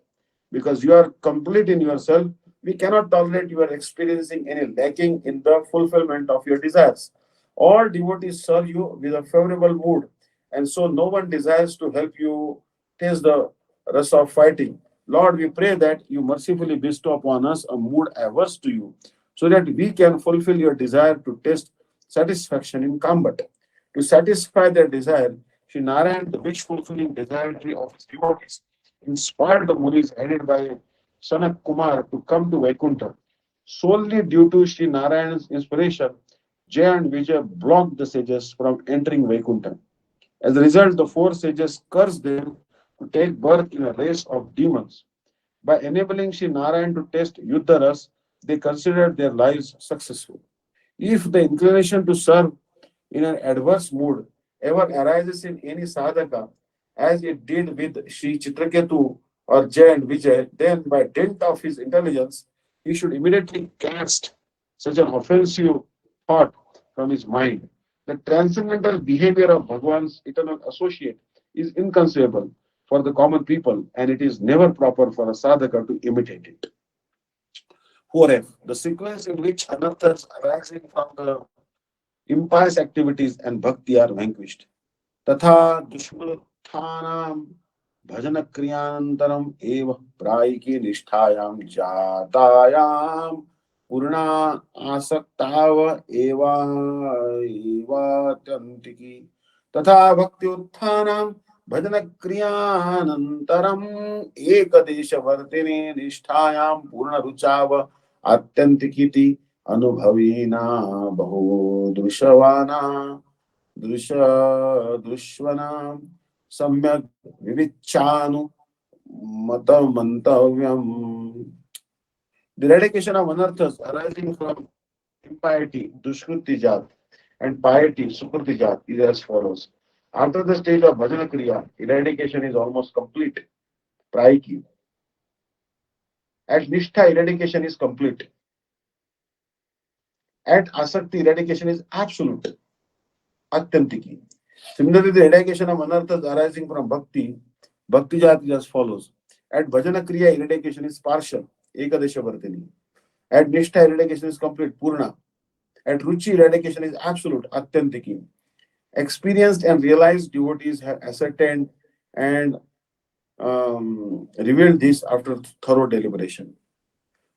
Because you are complete in yourself, we cannot tolerate you are experiencing any lacking in the fulfillment of your desires. All devotees serve you with a favorable mood, and so no one desires to help you taste the rasa of fighting. Lord, we pray that you mercifully bestow upon us a mood averse to you, so that we can fulfill your desire to taste satisfaction in combat. To satisfy their desire, Sri Narayan, the wish fulfilling desiratory of his devotees, inspired the Munis headed by Sanak Kumar to come to Vaikuntha. Solely due to Sri Narayan's inspiration, Jay and Vijay blocked the sages from entering Vaikuntha. As a result, the four sages cursed them to take birth in a race of demons. By enabling Sri Narayan to test Yuddharas, they considered their lives successful. If the inclination to serve in an adverse mood ever arises in any sadhaka, as it did with Sri Chitraketu or Jay and Vijay, then by dint of his intelligence, he should immediately cast such an offensive thought from his mind. The transcendental behavior of Bhagwan's eternal associate is inconceivable for the common people, and it is never proper for a sadhaka to imitate it. 4F. The sequence in which anarthas arising from the impious activities and bhakti are vanquished. तथा दुष्कृतानां भजनक्रियानन्तरम् एव प्रायिकी निष्ठायां जातायां पूर्णा आसक्ताव एवात्यन्तिकी तथा भक्त्युत्थानां भजनक्रियानन्तरम् एकदेशवर्तिनि निष्ठायां पूर्णरुचाव आत्यन्तिकीति अनुभवीना बहु दृशवाना दृश दृश्वनां सम्यक् विविच्चानु मतमन्तव्यम्. The eradication of anarthas arising from impiety, dushkritijat, and piety, sukritijat, is as follows. After the stage of bhajana kriya, eradication is almost complete. Praiki. At nishtha, eradication is complete. At asakti, eradication is absolute. Atyantiki. Similarly, the eradication of anarthas arising from bhakti, bhakti jat is as follows. At bhajana kriya, eradication is partial, ekadesha vartini. At nishtha, eradication is complete, purna. At ruchi, eradication is absolute, atyantiki. Experienced and realized devotees have ascertained and revealed this after thorough deliberation.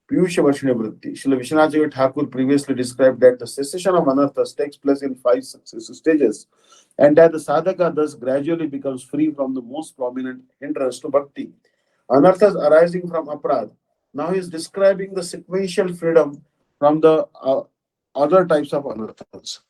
Piyusha Varshini Vritti. Srila Vishwanath Thakur previously described that the cessation of anarthas takes place in five successive stages, and that the sadhaka thus gradually becomes free from the most prominent hindrance to bhakti. Anarthas arising from aparad. Now he is describing the sequential freedom from the other types of anarthas.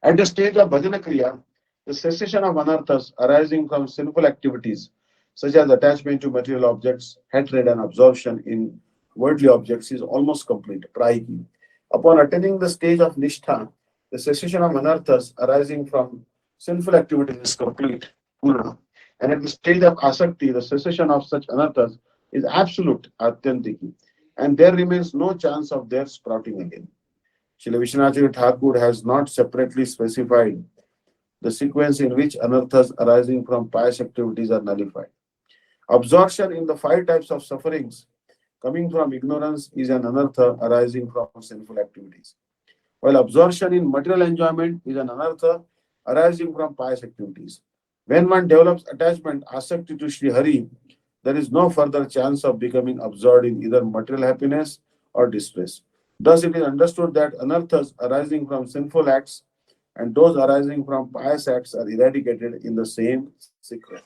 At the stage of bhajana kriya, the cessation of anarthas arising from sinful activities, such as attachment to material objects, hatred, and absorption in worldly objects, is almost complete. Prayiki. Upon attaining the stage of nishtha, the cessation of anarthas arising from sinful activities is complete. Purna. And at the stage of asakti, the cessation of such anarthas is absolute. Atyantiki. And there remains no chance of their sprouting again. Srila Vishwanath Thakur has not separately specified the sequence in which anarthas arising from pious activities are nullified. Absorption in the five types of sufferings coming from ignorance is an anartha arising from sinful activities, while absorption in material enjoyment is an anartha arising from pious activities. When one develops attachment, asakti to Sri Hari, there is no further chance of becoming absorbed in either material happiness or distress. Thus, it is understood that anarthas arising from sinful acts and those arising from pious acts are eradicated in the same sequence.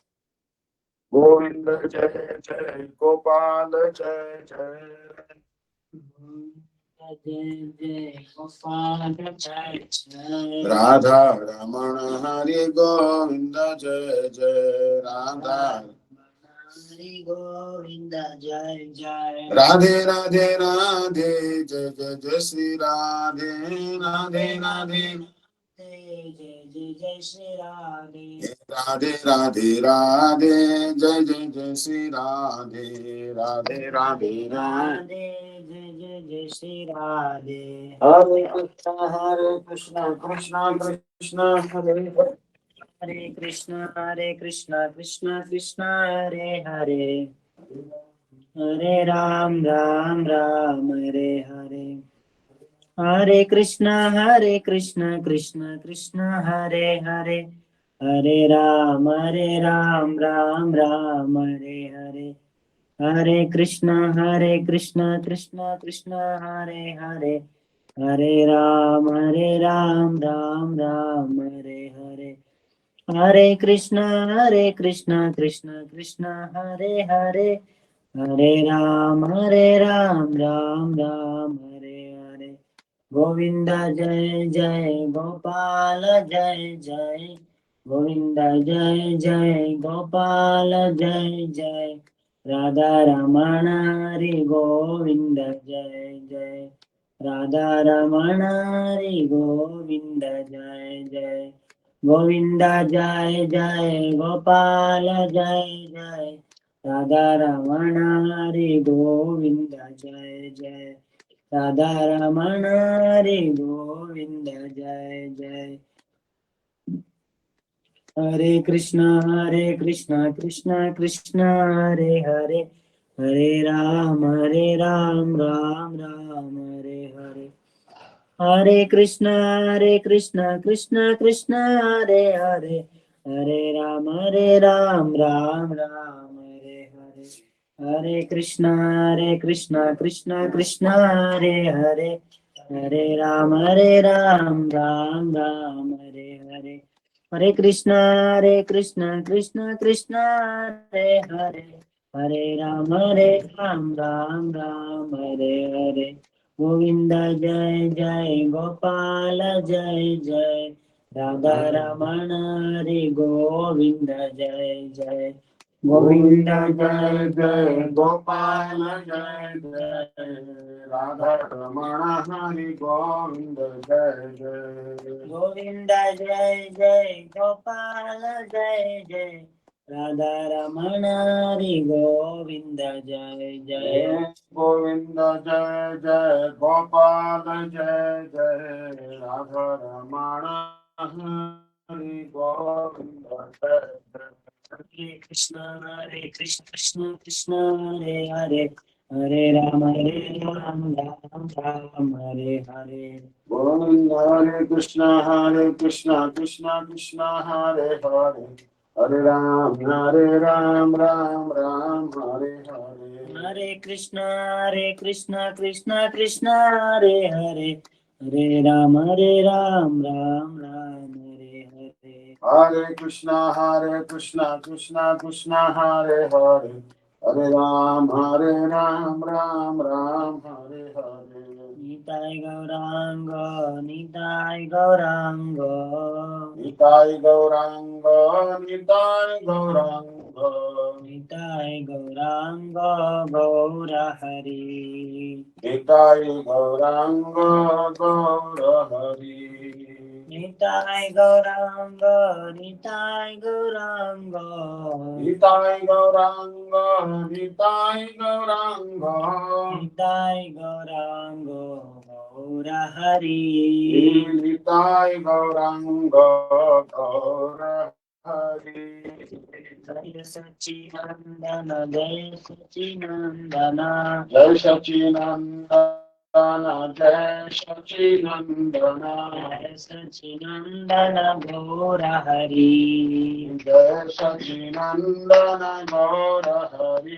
Govinda Jai Jai Gopala Jai Jai Radha Ramana Hari Govinda Jai Jai Radha Hari Govind जय जय राधे राधे राधे जय जय जय श्री राधे राधे राधे जय जय जय श्री राधे राधे राधे राधे जय जय जय श्री राधे राधे राधे राधे जय जय जय श्री राधे हरे कृष्ण कृष्ण कृष्ण हरे हरे कृष्ण कृष्ण कृष्ण हरे हरे हरे राम राम हरे हरे हरे कृष्ण कृष्ण कृष्ण हरे हरे हरे राम राम हरे हरे हरे कृष्ण कृष्ण कृष्ण हरे हरे हरे राम राम हरे हरे हरे कृष्ण कृष्ण कृष्ण हरे हरे हरे राम राम हरे हरे गोविंद जय जय गोपाल जय जय गोविंद जय जय गोपाल जय जय राधा रमण हरि गोविंद जय जय राधा रमण हरि गोविंद जय जय गोविंद जय जय गोपाल जय जय राधा रमण हरि गोविंद जय जय राधा रमण हरि गोविंद जय जय हरे कृष्ण कृष्ण कृष्ण हरे हरे हरे राम राम हरे हरे हरे कृष्ण कृष्ण कृष्ण हरे हरे हरे राम राम हरे हरे हरे कृष्ण कृष्ण कृष्ण हरे हरे हरे राम राम हरे हरे हरे कृष्ण कृष्ण कृष्ण हरे हरे हरे राम राम हरे हरे गोविंद जय जय गोपाल जय जय राधा रमण हरि गोविंद जय जय गोविंद जय जय गोपाल जय जय राधा रमण हरि गोविंद जय जय गोविंद जय जय गोपाल जय जय राधा रमण हरि गोविंद जय जय गोविंद जय जय गोपाल जय जय राधा रमण हरि गोविंद जय जय हरे कृष्ण कृष्ण कृष्ण हरे हरे हरे राम राम हरे हरे गोविंद हरे कृष्ण कृष्ण कृष्ण हरे हरे हरे राम राम हरे हरे हरे कृष्ण कृष्ण कृष्ण हरे हरे हरे राम राम हरे हरे हरे कृष्ण कृष्ण हरे हरे हरे राम हरे हरे निताय गौरांग निताय गौरांग निताय गौरांग निताय गौरांग निताय गौरांग गौर हरि निताय गौरांग गौर हरि निताय गौरांग निताय गौरांग निताय गौरांग निताय गौरांग निताय गौरांग गौर हरि निताय गौरांग गौर हरि जय सच्चिदानंद जय सच्चिदानंद जय सच्चिदानंद जय सच्चिदानंद जय सच्चिदानंद गौर हरि जय सच्चिदानंद गौर हरि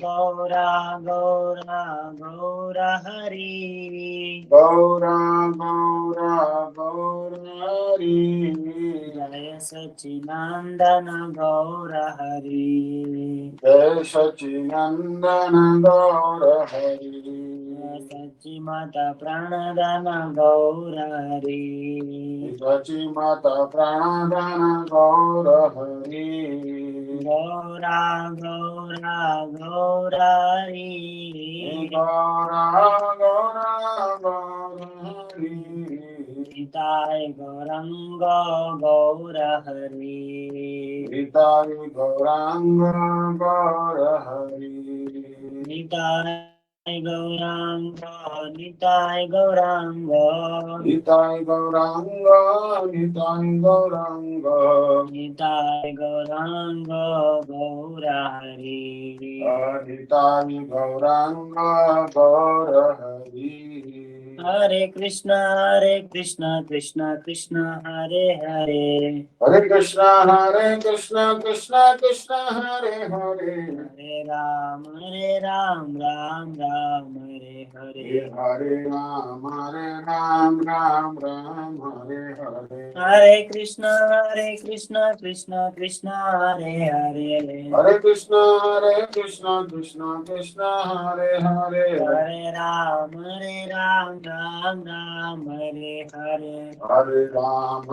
गौरा गौरा गौर हरि गौरा गौरा गौर हरि जय सच्चिदानंद गौर हरि जय सच्चिदानंद गौर हरि सची माता प्राणदान गौर हरि सची माता प्राणदान गौर हरि गौरा गौरा गौरारी गौरा गौरा गौर हरि निताय गौरंग गौर हरि निताय गौरांग गौर हरि निताय गौरांग निताय गौरांग निताय गौरांग निताय गौरांग निताय गौरांग गौर हरि निताय गौरांग गौर हरि हरे कृष्ण कृष्ण कृष्ण हरे हरे हरे कृष्णा कृष्ण कृष्ण हरे हरे हरे राम राम राम हरे हरे हरे राम राम हरे हरे हरे कृष्ण कृष्ण कृष्ण हरे हरे हरे कृष्ण कृष्ण हरे हरे हरे राम राम राम हरे हरे हरे राम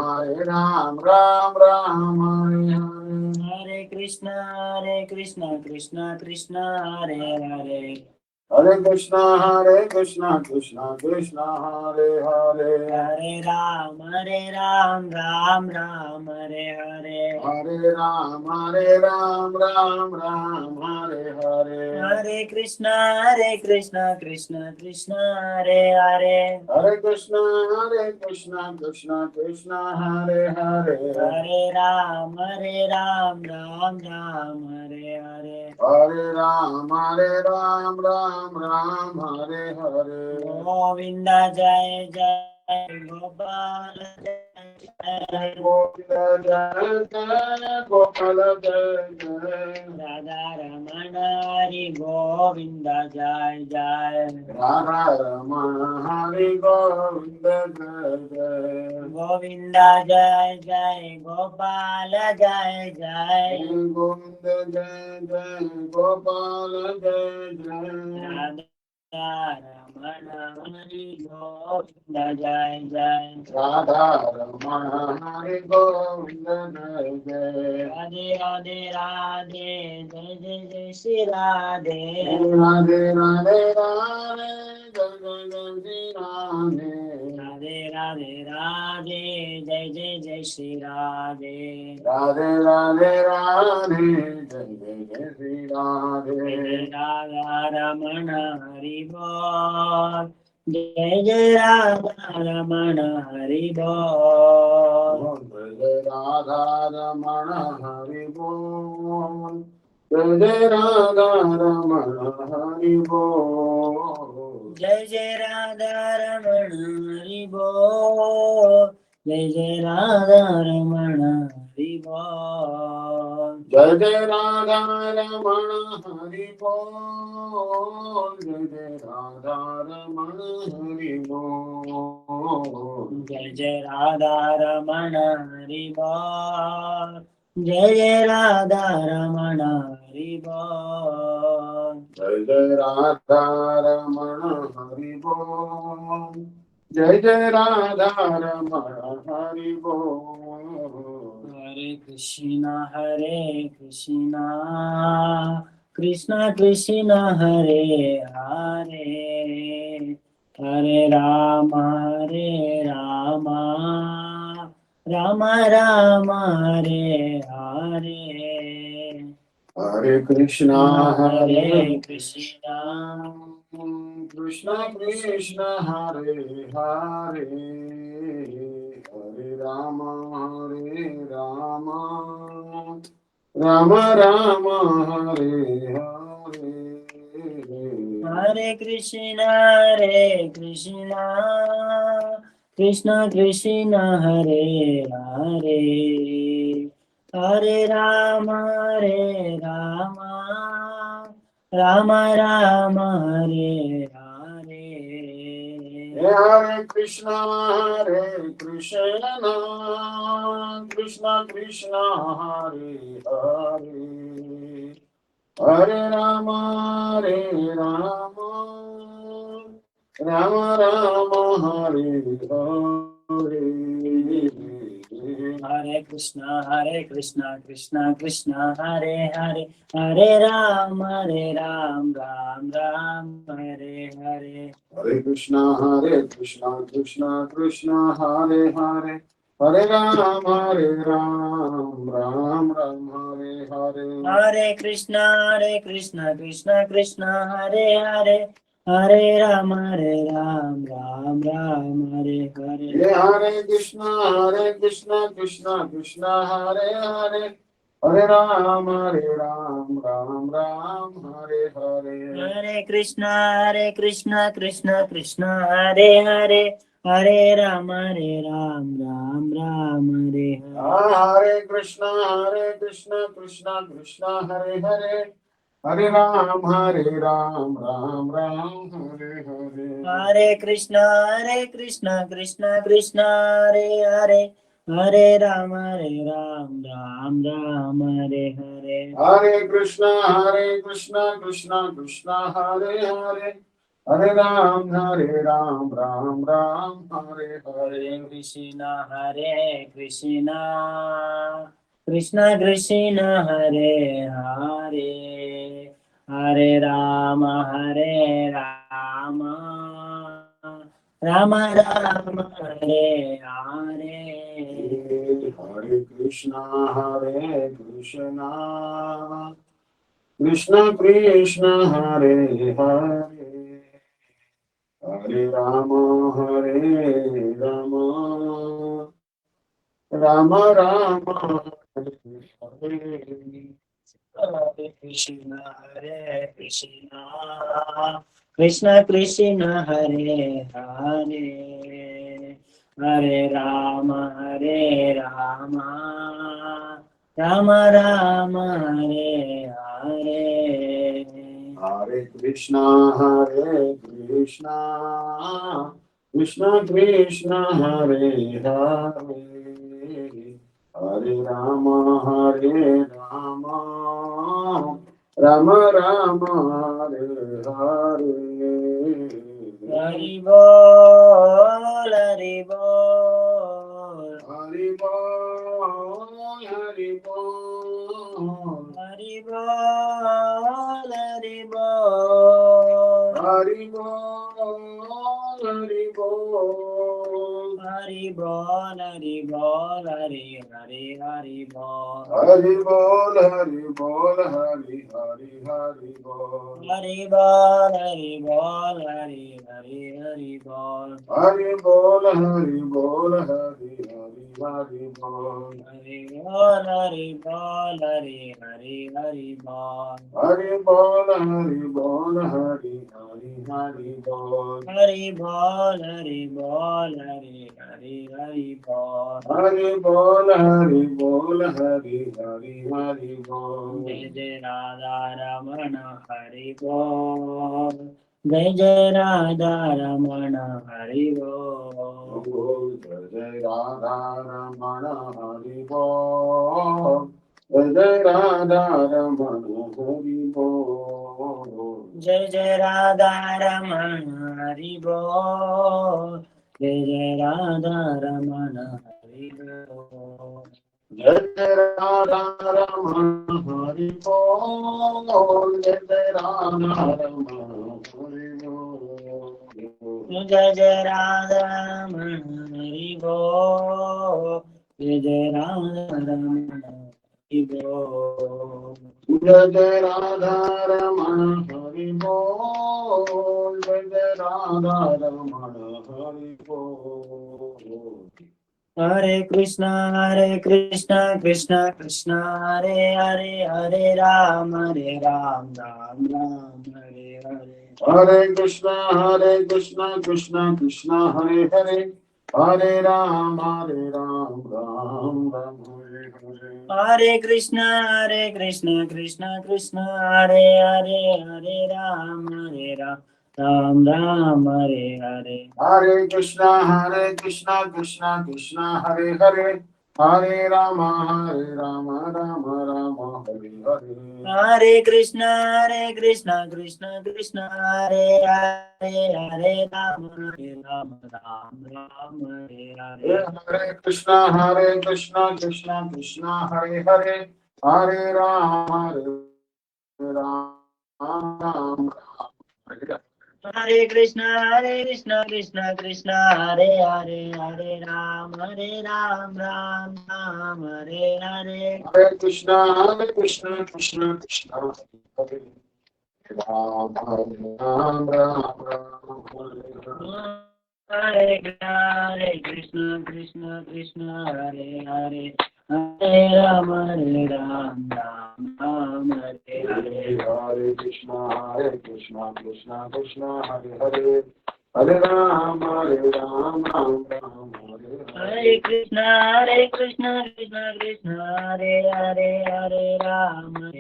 राम हरे हरे हरे कृष्ण कृष्ण कृष्ण हरे हरे हरे कृष्ण कृष्ण हरे हरे हरे राम राम राम हरे हरे हरे राम राम हरे हरे हरे कृष्ण कृष्ण कृष्ण हरे हरे हरे कृष्ण कृष्ण हरे हरे हरे राम राम राम हरे हरे हरे राम राम हरे हरे गोविंद जय जय गोपाल जय गोविंद जय जय गोपाल जय जय राधा रमण हरि गोविंद जय जय राधा रमण हरि गोविंद जय जय गोविंद जय जय गोपाल जय जय गोविंद जय जय गोपाल जय जय राधा रमण हरि गोविंद जय जय राधा रमण हरि गोविंद जय जय राधे राधे राधे जय जय जय श्री राधे राधे राधे राधे जय जय जय राधे राधे राधे राधे जय जय जय श्री राधे राधे राधे राधे जय जय जय श्री राधे जय राधा रमण हरि बोल जय जय राधा रमण हरि बोल जय राधा रमण हरि बोल जय जय राधा रमण हरि बोल जय जय राधा रमण हरि बोल जय जय राधा रमण हरि बोल जय जय राधा रमण हरि बोल जय जय राधा रमण हरि बोल जय जय राधा रमण हरि बोल जय जय राधा रमण हरि बोल जय जय राधा रमण हरि बोल जय जय राधा रमण हरि बोल Hare Krishna Krishna Krishna Hare Hare Hare Ram Ram Ram Hare Hare Hare Krishna Krishna Krishna Krishna Hare Hare Hare Ram Ram Ram Hare Hare Hare Krishna Krishna Krishna Hare Hare Hare Ram Ram Ram Hare Hare Hare Krishna Krishna Krishna Hare Hare Hare Ram Rama Rama Hare Hare. Hare Krishna, Krishna Krishna, Hare Hare, Hare Ram, Ram Ram, Hare Hare. Hare Krishna, Krishna Krishna, Hare Hare. Hare Ram, Ram Ram, Hare Hare. Hare Krishna, Krishna Krishna, Hare Hare, Hare Ram, Ram Ram, Hare Hare. Hare Krishna, Krishna Krishna, Hare Hare. Hare Ram, Ram Ram, Hare Hare. Hare Krishna, Krishna Krishna, Hare Hare, Hare Ram, Ram Ram, Hare Hare. Hare Krishna, Krishna Krishna, Hare Hare. Hare Ram, Ram Ram, Hare Hare. Hare Krishna, Krishna Krishna, Hare Hare, Hare Ram, Ram Ram, Hare Hare. Hare Krishna, Krishna Krishna, Hare Hare. Hare Ram, Ram Ram, Hare Hare. Krishna, Krishna Krishna Krishna, Hare Hare, Hare Rama, Rama Rama, Hare Hare. Hare Krishna, Krishna Krishna Krishna, Hare Hare. Hare Rama, Rama Rama Rama, Hare Hare. Hare Krishna, Krishna Krishna, Hare Hare, Hare Rama, Rama Rama, Hare Hare. Hare Krishna, Krishna Krishna Krishna, Hare Hare. Hare Rama, Rama Rama Rama, Hare Hare. Hari Bol, Hari Bol, Hari Bol, Hari Bol. Hari Bol, Hari Bol, Hari Bol, Hari Bol. Hari Bol, Hari Bol, Hari Hari Hari Bol. Hari Bol, Hari Bol, Hari Hari Hari Bol. Hari Bol, Hari Bol, Hari Hari Hari Bol. Hari Bol, Hari Bol, Hari Hari Hari Bol. Hari Bol, Hari Bol, Hari Hari Hari Bol. Hari Bol, Hari Bol, Hari Hari Hari Bol. Hari Bol, Hari Bol, Hari Hari Hari Bol. Hari Bol, Hari Bol, Hari Hari Hari Bol. Jai Jai Radha Ramana Hari Bol. Jai Jai Radha Ramana Hari Bol. Jai Radha Ramana Hari Bol. Jai Radha Ramana Hari Bol. Jai Jai Radha Ramana Hari Bol. Jai Jai Radha Ramana Hari Bol. Jai Jai Radha Ramana Hari Bol. Jai Jai Radha Ramana Hari Bol. Jai Jai Radha Ramana Hari Bol. Jai Jai Radha Ramana Hari Bol. Jai Jai Radha Ramana Hari Bol. Jai Jai Radha Ramana Hari Bol. Hare Krishna, Krishna Krishna, Hare Hare, Hare Ram, Ram Ram, Hare Hare. Hare Krishna, Krishna Krishna, Hare Hare. Hare Ram, Ram Ram, Hare Hare. Hare Krishna, Krishna Krishna, Hare Hare, Hare Ram, Ram Ram, Hare Hare. Hare Krishna, Krishna Krishna, Hare Hare. Hare Rama, Rama Rama, Hare Hare. Hare Krishna, Krishna Krishna, Hare Hare, Hare Rama, Ram Ram, Hare Hare. Hare Krishna, Krishna Krishna, Hare Hare, Hare Rama, Ram Ram. Hare Krishna, Krishna Krishna, Hare Hare, Hare Ram, Ram Ram, Hare Hare. Hare Krishna, Krishna Krishna, Hare Ram, Ram Ram, Hare Hare Krishna, Krishna Hare Hare, Hare Ram, Ram Ram, Hare Hare. Hare Krishna, Krishna Krishna, Hare Hare, Hare Ram, Ram Ram, Hare Krishna, Krishna Krishna, Hare Hare, Hare Ram, Ram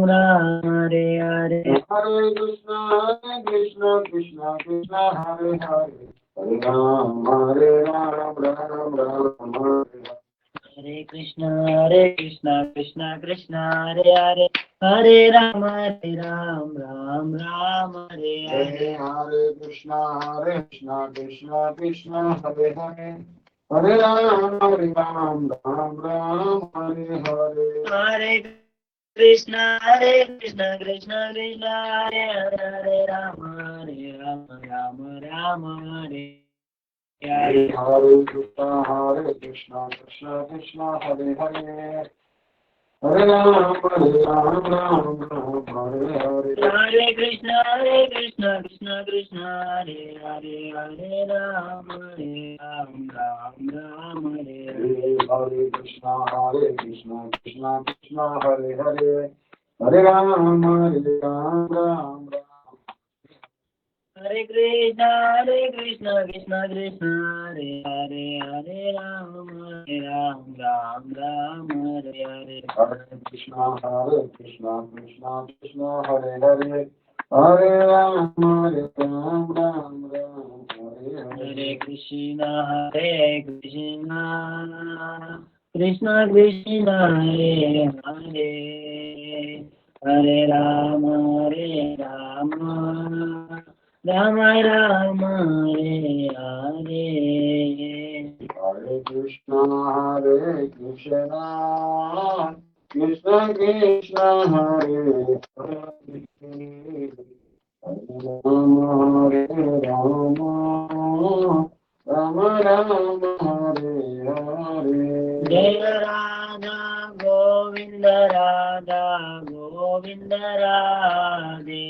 Ram, Hare Hare. Hare Krishna, Krishna Krishna, Hare Hare, Hare Ram, Ram Ram, Hare Hare. Hare Krishna, Krishna Krishna, Hare Hare, Hare Ram, Ram Ram, Hare Hare. Hare Krishna, Krishna Hare Hare, Hare Ram, Ram Hare Hare. Hare Krishna, Krishna Krishna, Hare Hare, Ram Ram, Hare Hare. Hare Krishna, Krishna Hare Hare, Hare Ram, Hare Hare. Hare Krishna, Krishna Hare Hare, Hare Ram, Ram Hare Hare. Hare Krishna, Krishna Hare Hare, Hare Ram, Ram. Hare Krishna, Krishna Krishna, Hare Hare, Hare Ram, Ram Hare Hare. Hare Krishna, Krishna Hare Hare, Hare Ram, Ram Hare Hare. Hare Krishna, Krishna Krishna, Hare Hare, Hare Rama, Rama Rama, Hare Hare. Hare Krishna, Krishna Krishna, Hare Hare. Rama, Hare Rama, Rama Rama, Hare Hare. Jaya Radha Govinda, Radha Govinda Radhe.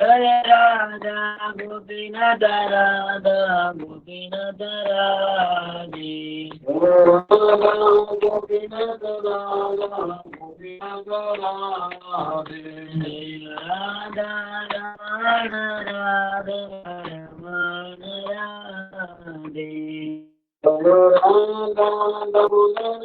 Hare Radha Gopinath, Radha Gopinath Radhe. Radha Ramana, Radha Ramana Radhe. Jai Radha Damodar,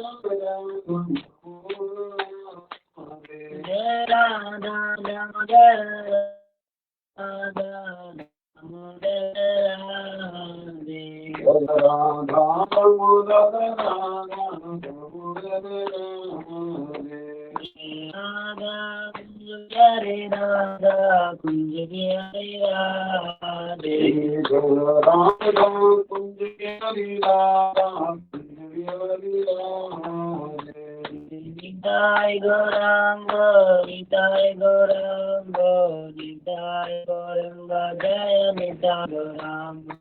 Radha Damodar Radhe. Radha Kunj Hare Radha Kunj Hare Radhe. Nitai Gauranga, Nitai Gauranga, Nitai Gauranga, Jaya Nitai Gauranga.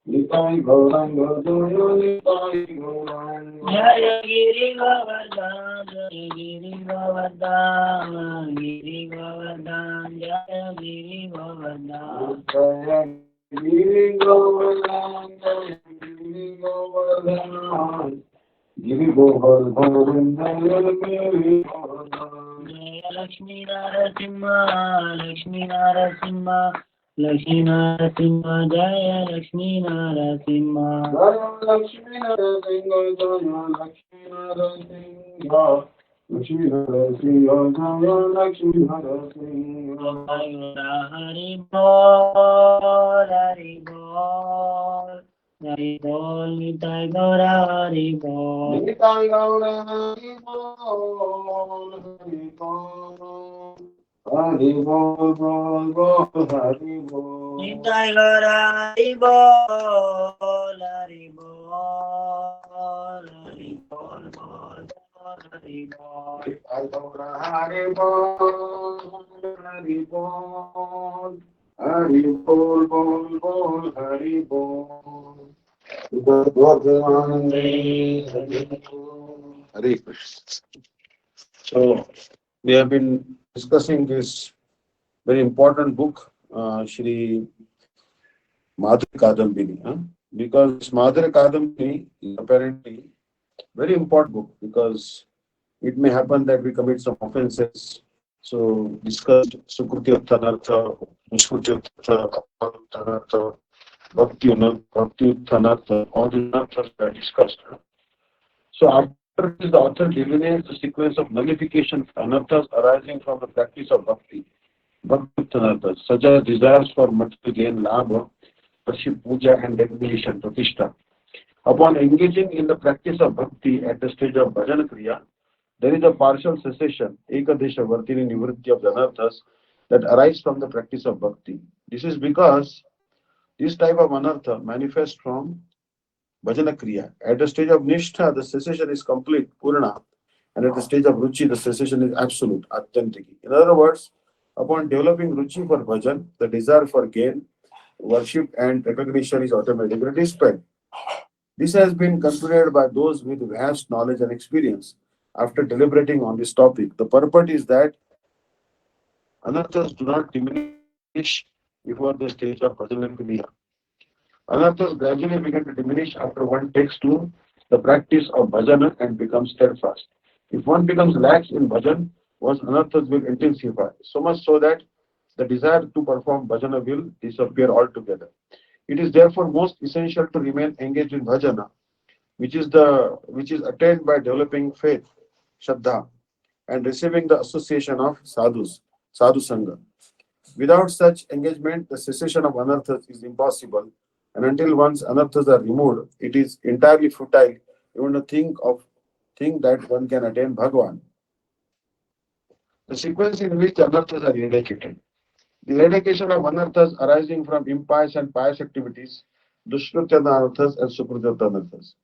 Nitai Gauranga, Nitai Gauranga. Jaya Giri Govardhan, Jaya Giri Govardhan, Giri Govardhan, Jaya Giri Govardhan. Giri Govardhan, Giri Govardhan, Giri Govardhan, Giri Govardhan. Jaya Lakshmi Narasimha, Lakshmi Narasimha, Lakshmi Narasimha, Jaya Lakshmi Narasimha. Jaya Lakshmi Narasimha, Jaya Lakshmi Narasimha, Lakshmi Hara Sri Jaya Lakshmi Hara Sri Hari Bol, Hari Bol, Hari Bol, Nitai Gaura Hari Bol. Nitai Gaura Hari Bol, Hari Bol. Hari Bol, Bol, Bol, Hari Bol. Nitai Gaura Hari Bol, Hari Bol, Hari Bol, Bol, Bol, Hari Bol. Nitai Gaura Hari Bol, Hari Bol. Hari Bol, Bol, Bol, Hari Bol. Hare Krishna. So we have been discussing this very important book, Shri Madhuri Kadambini, because this Madhuri Kadambini is apparently very important book because it may happen that we commit some offenses. So discussed Sukruti Uttanartha, Nishkruti Uttanartha, Bhakti Uttanartha, all the anarthas are discussed. So after this, the author delineates the sequence of nullification anarthas arising from the practice of bhakti. Bhakti anarthas, such as desires for material gain, labha, worship, puja, and recognition, pratishtha. Upon engaging in the practice of bhakti at the stage of bhajana kriya, there is a partial cessation, ekadesha vartini nivritti of the anarthas that arise from the practice of bhakti. This is because this type of anartha manifests from bhajana kriya. At the stage of nishtha, the cessation is complete, purna, and at the stage of ruchi, the cessation is absolute, authentic. In other words, upon developing ruchi for bhajan, the desire for gain, worship, and recognition is automatically dispelled. This has been considered by those with vast knowledge and experience. After deliberating on this topic, the purport is that anarthas do not diminish before the stage of bhajan and kriya. Anarthas gradually begin to diminish after one takes to the practice of bhajana and becomes steadfast. If one becomes lax in bhajan, one's anarthas will intensify, so much so that the desire to perform bhajana will disappear altogether. It is therefore most essential to remain engaged in bhajana, which is attained by developing faith, shraddha, and receiving the association of sadhu sangha. Without such engagement, the cessation of anarthas is impossible, and until once anarthas are removed, it is entirely futile even to think that one can attain Bhagwan. The sequence in which anarthas are eradicated. The eradication of anarthas arising from impious and pious activities, dushkrityana anarthas and sukrityana anarthas.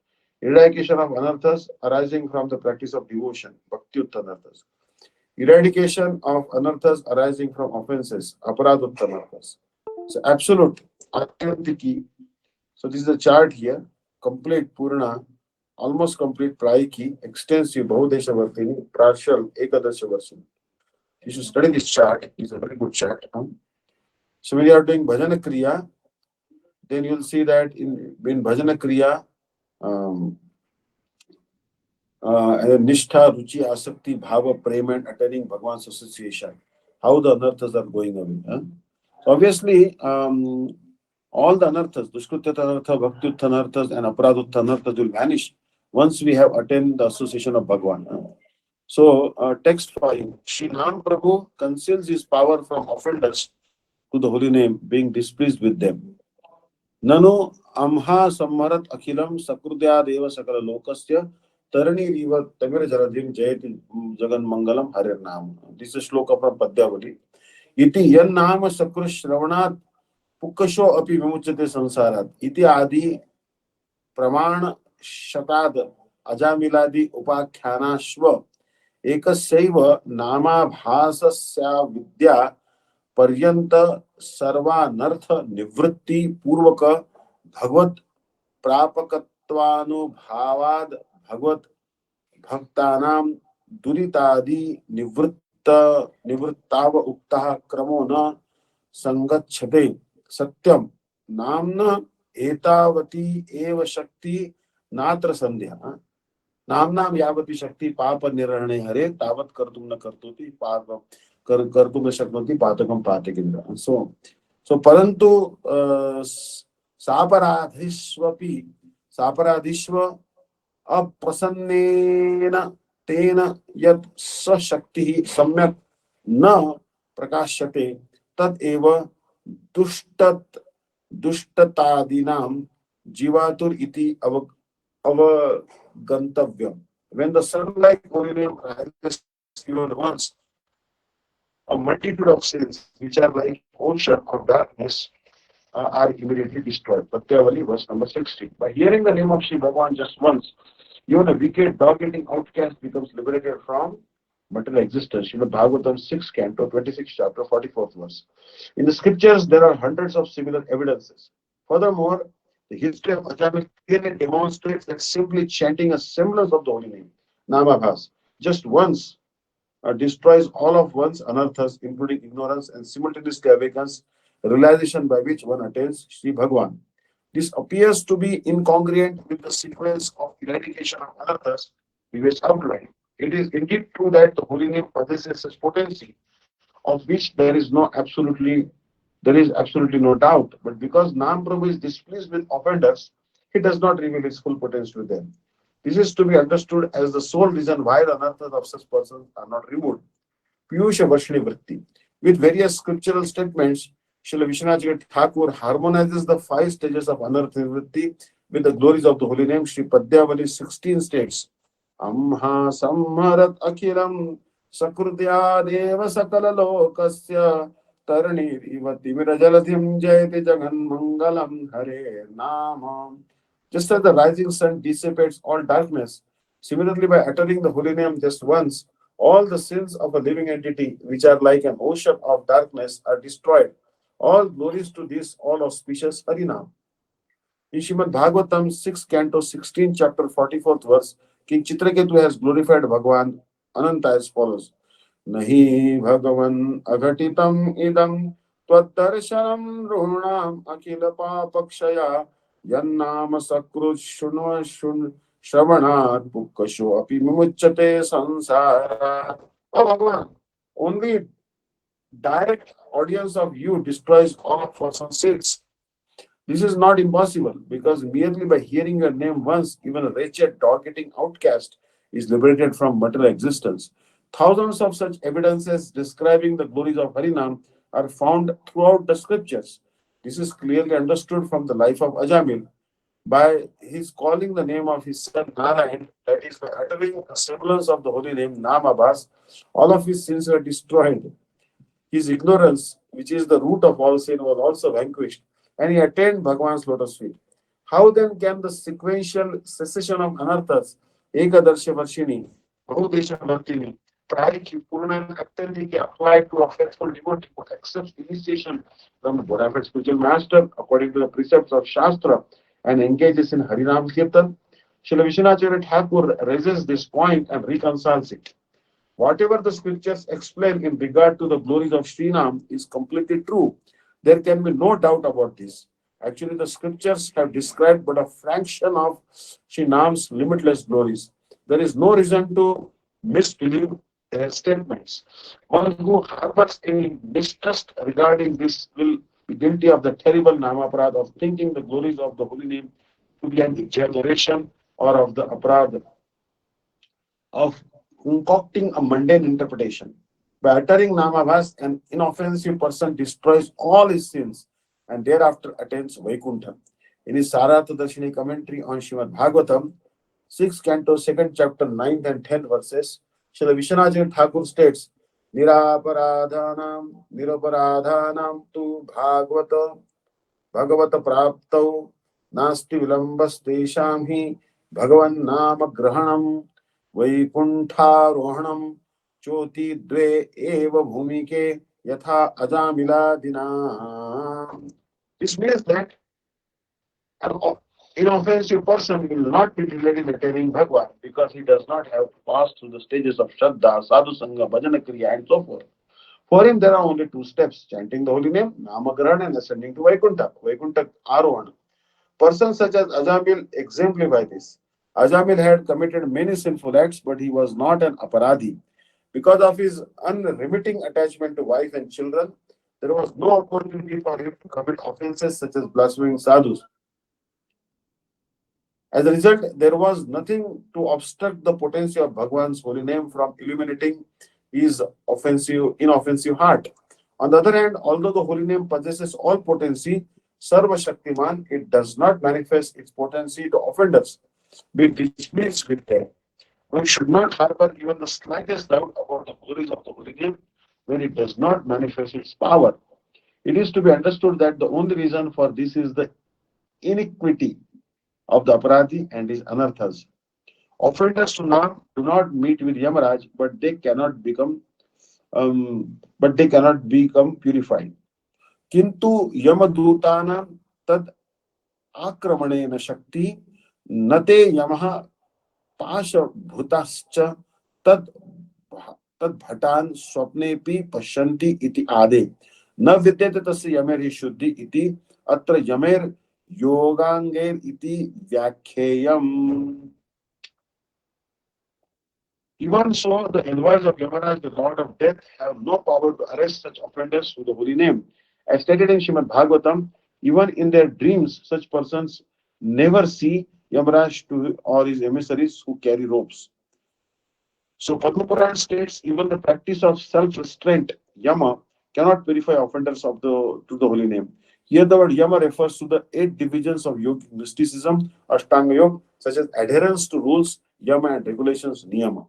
Eradication of anarthas arising from the practice of devotion, bhakti anarthas. Eradication of anarthas arising from offenses, aparaduttanarthas. So absolute, atyantiki. So this is a chart here, complete Purna, almost complete Prayiki, extensive Bahudesha Vartini, partial Ekadasha Vartini. You should study this chart. It's a very good chart. So when you are doing Bhajana Kriya, then you'll see that in Bhajana Kriya, um, Nishtha, Ruchi, Asakti, Bhava, Prema, and attaining Bhagwan's association. How the anarthas are going away. So obviously, all the anarthas, Dushkritya anartha, Bhakti anarthas, and Aparadutta anarthas will vanish once we have attained the association of Bhagwan. So, text for you. Shri Ram Prabhu conceals his power from offenders to the holy name, being displeased with them. Nano amha sammarat akhilam sakrudyadev sakala lokasya tarani riva tamir jaradim jayati jagan mangalam harir nam. This is shloka from Padyavali. Iti yan nama sakru shravanat पुक्कशो अपि विमुच्यते संसारात् इति आदि प्रमाण शताद अजामिलादि उपाख्यानाश्व एकस्यैव नामाभासस्या विद्या पर्यंत सर्वानर्थ निवृत्ति पूर्वक भगवत प्रापकत्वानुभावाद भगवत भक्तानां दुरितादि निवृत्ताव उक्तः क्रमो न संगच्छते सत्यम नामना एतावती एव शक्ति नात्र संध्या नामनाम यावती शक्ति पाप निर्हणे हरे तावत कर्तुम न कर्तोति पाप कर्तुम न शक्नोति पातकम पातकेन्द्र सो परंतु सापराधिष्वपि सापराधिष्व अप्रसन्नेन तेन यत् सशक्तिः सम्यक् न प्रकाश्यते तदेव दुष्टत् दुष्टतादीनां जीवातुर इति अवगन्तव्यम्. When the sunlight volume rises even once, a multitude of sins, which are like ocean of darkness, are immediately destroyed. Pratyavali, verse number 60. By hearing the name of Shri Bhagavan just once, even a wicked, dog-eating outcast becomes liberated from material existence. Srimad Bhagavatam 6 Canto 26 chapter 44th verse. In the scriptures, there are hundreds of similar evidences. Furthermore, the history of Ajamil clearly demonstrates that simply chanting a semblance of the holy name, Namabhas, just once destroys all of one's anarthas, including ignorance, and simultaneously awakens realization by which one attains Sri Bhagavan. This appears to be incongruent with the sequence of eradication of anarthas previous outlined. It is indeed true that the holy name possesses such potency, of which there is absolutely no doubt. But because Nam Prabhu is displeased with offenders, he does not reveal his full potential to them. This is to be understood as the sole reason why the anarthas of such persons are not removed. Piyusha Vashni Vritti. With various scriptural statements, Srila Vishwanath Thakur harmonizes the five stages of Anartha Vritti with the glories of the holy name. Sri Padyavali 16 states, Amha Samharat Akhiram Sakrudya Deva Sakala Lokasya Tarani Timirajalathim Jayati Jagan Mangalam Hare Nama. Just as the rising sun dissipates all darkness, similarly, by uttering the holy name just once, all the sins of a living entity, which are like an ocean of darkness, are destroyed. All glories to this all auspicious Harinam. In Srimad Bhagavatam 6 Canto 16 chapter 44th verse, King Chitraketu has glorified Bhagavan Ananta as follows. Nahi Bhagavan Agatitam Idam Twaddarshanam Runam Akila Papakshaya Yannama Sakrut Shravanat Pukkasho Api Mumuchate Sansara. Oh Bhagavan, only direct audience of you destroys all of person's sins. This is not impossible because merely by hearing your name once, even a wretched, dog-eating outcast is liberated from material existence. Thousands of such evidences describing the glories of Harinam are found throughout the scriptures. This is clearly understood from the life of Ajamil. By his calling the name of his son Narayan, that is, by uttering a semblance of the holy name Namabhas, all of his sins were destroyed. His ignorance, which is the root of all sin, was also vanquished, and he attained Bhagavan's lotus feet. How then can the sequential cessation of anarthas, Ekadarsha Varshini, Bahudesha Bhaktini, Prayaki, Purna, and Atyantiki applied to a faithful devotee who accepts initiation from the bona fide spiritual master according to the precepts of Shastra and engages in Harinam Kirtan? Srila Vishwanath Thakur raises this point and reconciles it. Whatever the scriptures explain in regard to the glories of Srinam is completely true. There can be no doubt about this. Actually, the scriptures have described but a fraction of Srinam's limitless glories. There is no reason to misbelieve their statements. One who harbors any mistrust regarding this will be guilty of the terrible namaprad of thinking the glories of the holy name to be an exaggeration or of the aprad of concocting a mundane interpretation. By uttering Namavas, an inoffensive person destroys all his sins and thereafter attains Vaikuntha. In his Sarata Darshini commentary on Srimad Bhagavatam, 6th canto, 2nd chapter, 9th and 10th verses, Srila Vishwanath Thakur states, Niraparadhanam tu Bhagavata Bhagavata Praptau Nasti Vilambastesham hi Bhagavan Nama Grahanam Vaikuntharohanam Choti Dve Eva Bhumike Yatha Ajamila Dinam. This means that an inoffensive person will not be delayed in attaining Bhagwan because he does not have to pass through the stages of Shraddha, Sadhu Sangha, Bhajana Kriya, and so forth. For him, there are only two steps chanting the holy name, Namagrahan, and ascending to Vaikuntha, Vaikuntha Arohana. Persons such as Ajamil exemplify this. Ajamil had committed many sinful acts, but he was not an aparadhi. Because of his unremitting attachment to wife and children, there was no opportunity for him to commit offenses such as blaspheming sadhus As a result, there was nothing to obstruct the potency of Bhagwan's holy name from illuminating his inoffensive heart. On the other hand, although the holy name possesses all potency, Sarva Shaktiman, it does not manifest its potency to offenders. Be displeased with them. One should not harbor even the slightest doubt about the glories of the holy name when it does not manifest its power. It is to be understood that the only reason for this is the iniquity of the aparadhi and his anarthas. Offenders do not meet with Yamaraj, but they cannot become purified. Kintu Yamadutana tad आक्रमणेन शक्ति नते यमः पाशभूताश्च तद तद्भटान् स्वप्नेपि पश्यन्ति इति आदे न विद्यते तस्य यमेर्हि शुद्धि इति अत्र यमेर् योगांगेर इति व्याख्येयम्. Even so, the envoys of Yamaraj, the Lord of Death, have no power to arrest such offenders with the holy name. As stated in Srimad Bhagavatam, even in their dreams, such persons never see Yamaraj or his emissaries who carry ropes. So Padma Puran states even the practice of self-restraint, Yama, cannot purify offenders to the holy name. Here the word Yama refers to the 8 divisions of yogic mysticism, Ashtanga Yoga, such as adherence to rules, Yama, and regulations, Niyama.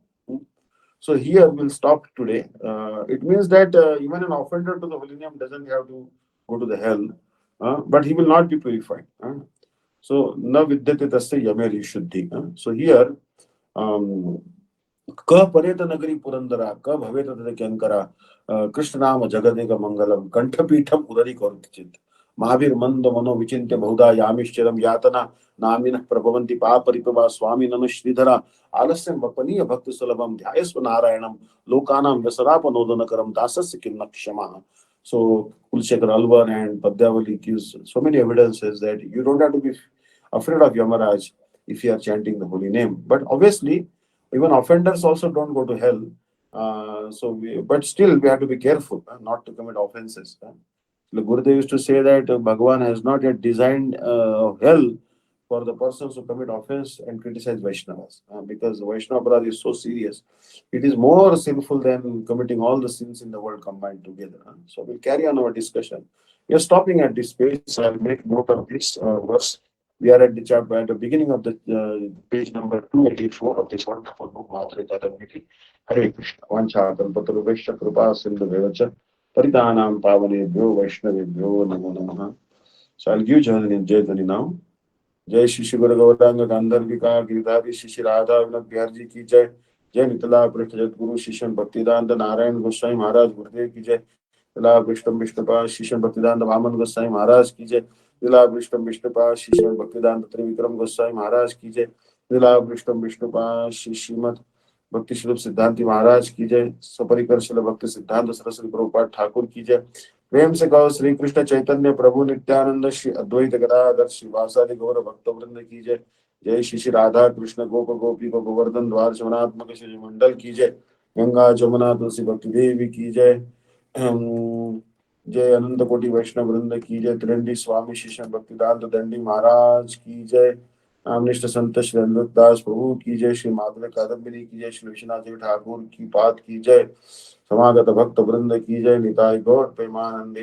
So here we'll stop today. It means that even an offender to the holy name doesn't have to go to the hell, but he will not be purified. So na vidyate tasya yameri shuddhi. So here, um, क परेत नगरी पुरंदरा क भवेत तद किंकरा कृष्ण नाम जगदेक मंगलम कंठपीठम उदरी कौरचित महावीर मंद मनो विचिन्त्य बहुधा यामिश्चरम यातना नामिनः प्रभवन्ति पापरिपवा स्वामी नम श्रीधरा आलस्यं वपनीय भक्त सुलभम ध्यायस्व नारायणम लोकानां व्यसरापनोदनकरम दासस्य किं क्षमा. So Kulshekar Alvar and Padyavali gives so many evidences that you don't have to be afraid of Yamaraj if you are chanting the holy name. But obviously, even offenders also don't go to hell. But still, we have to be careful not to commit offenses. Like Gurudev used to say that Bhagavan has not yet designed hell for the persons who commit offense and criticize Vaishnavas, because Vaishnava Aparadha is so serious. It is more sinful than committing all the sins in the world combined together. So we'll carry on our discussion. We are stopping at this page. So I'll make note of this verse. We are at the chapter at the beginning of the page number 284 of this wonderful book, Matre Tatamiti. Hare Krishna. Vancha Kalpatarubhesha Kripa Sindhu Devacha Paritanam Pavanebhyo Vaishnavebhyo Namo Namaha. So I'll give Jai Dhani now. जय श्री श्री गुरु गौरांग गांधर्विका गिरिधारी श्री श्री राधा विनोद बिहार जी की जय. जय मिथिला पृष्ठ जगतगुरु शिष्य भक्तिदांत नारायण गोस्वामी महाराज गुरुदेव की जय. तिला विष्णु विष्णुपा शिष्य भक्तिदांत वामन गोस्वामी महाराज की जय. तिला विष्णु विष्णुपा शिष्य भक्तिदांत त्रिविक्रम गोस्वामी महाराज की जय. तिला विष्णु विष्णुपा श्री श्रीमद भक्ति स्वरूप सिद्धांति महाराज की जय. सपरिकर शिल भक्ति सिद्धांत सरस्वती प्रभुपाद ठाकुर की जय. प्रेम से कहो श्री कृष्ण चैतन्य प्रभु नित्यानंद श्री अद्वैत गदाधर श्री वासादि गौर भक्त वृंद की जय. जय श्री श्री राधा कृष्ण गोप गोपी गोवर्धन द्वार शवनात्मक श्री मंडल की जय. गंगा जमुना तुलसी भक्ति देवी की जय. जय अनंत कोटि वैष्णव वृंद की जय. त्रिंडी स्वामी शिष्य भक्तिदांत दंडी महाराज की जय. नामनिष्ठ संत श्री अमृतदास प्रभु की जय. श्री माधव कादम्बिनी की जय. श्री विश्वनाथ जी ठाकुर की पाद की जय. समागत भक्त वृंद की जय. निताय गौर प्रेमानंदे.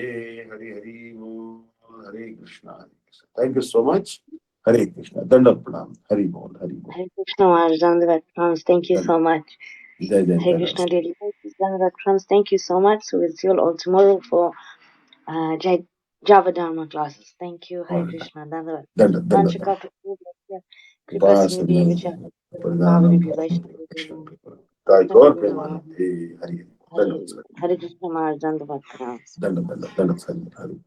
हरि हरि बोल. Hare Krishna. Thank you so much. Hare Krishna. दंडवत प्रणाम. हरि बोल. हरि बोल. Hare Krishna Maharaj, Dandavat Pranams. Thank you so much. जय जय Hare Krishna daily practice, Dandavat Pranams. Thank you so much. So we'll see you all tomorrow for Java Dharma classes. Thank you. Hare Krishna, Dandavat. दंड दंड Vanchaka Kripa उपास Sindhu Devacha प्रदानम Mahaviri Vaishnava Nitai गौर Vaishnava प्रेमानंदे. Hari Hare दंड Hare Krishna Maharaj, Dandavat Pranams. दंड दंड दंड.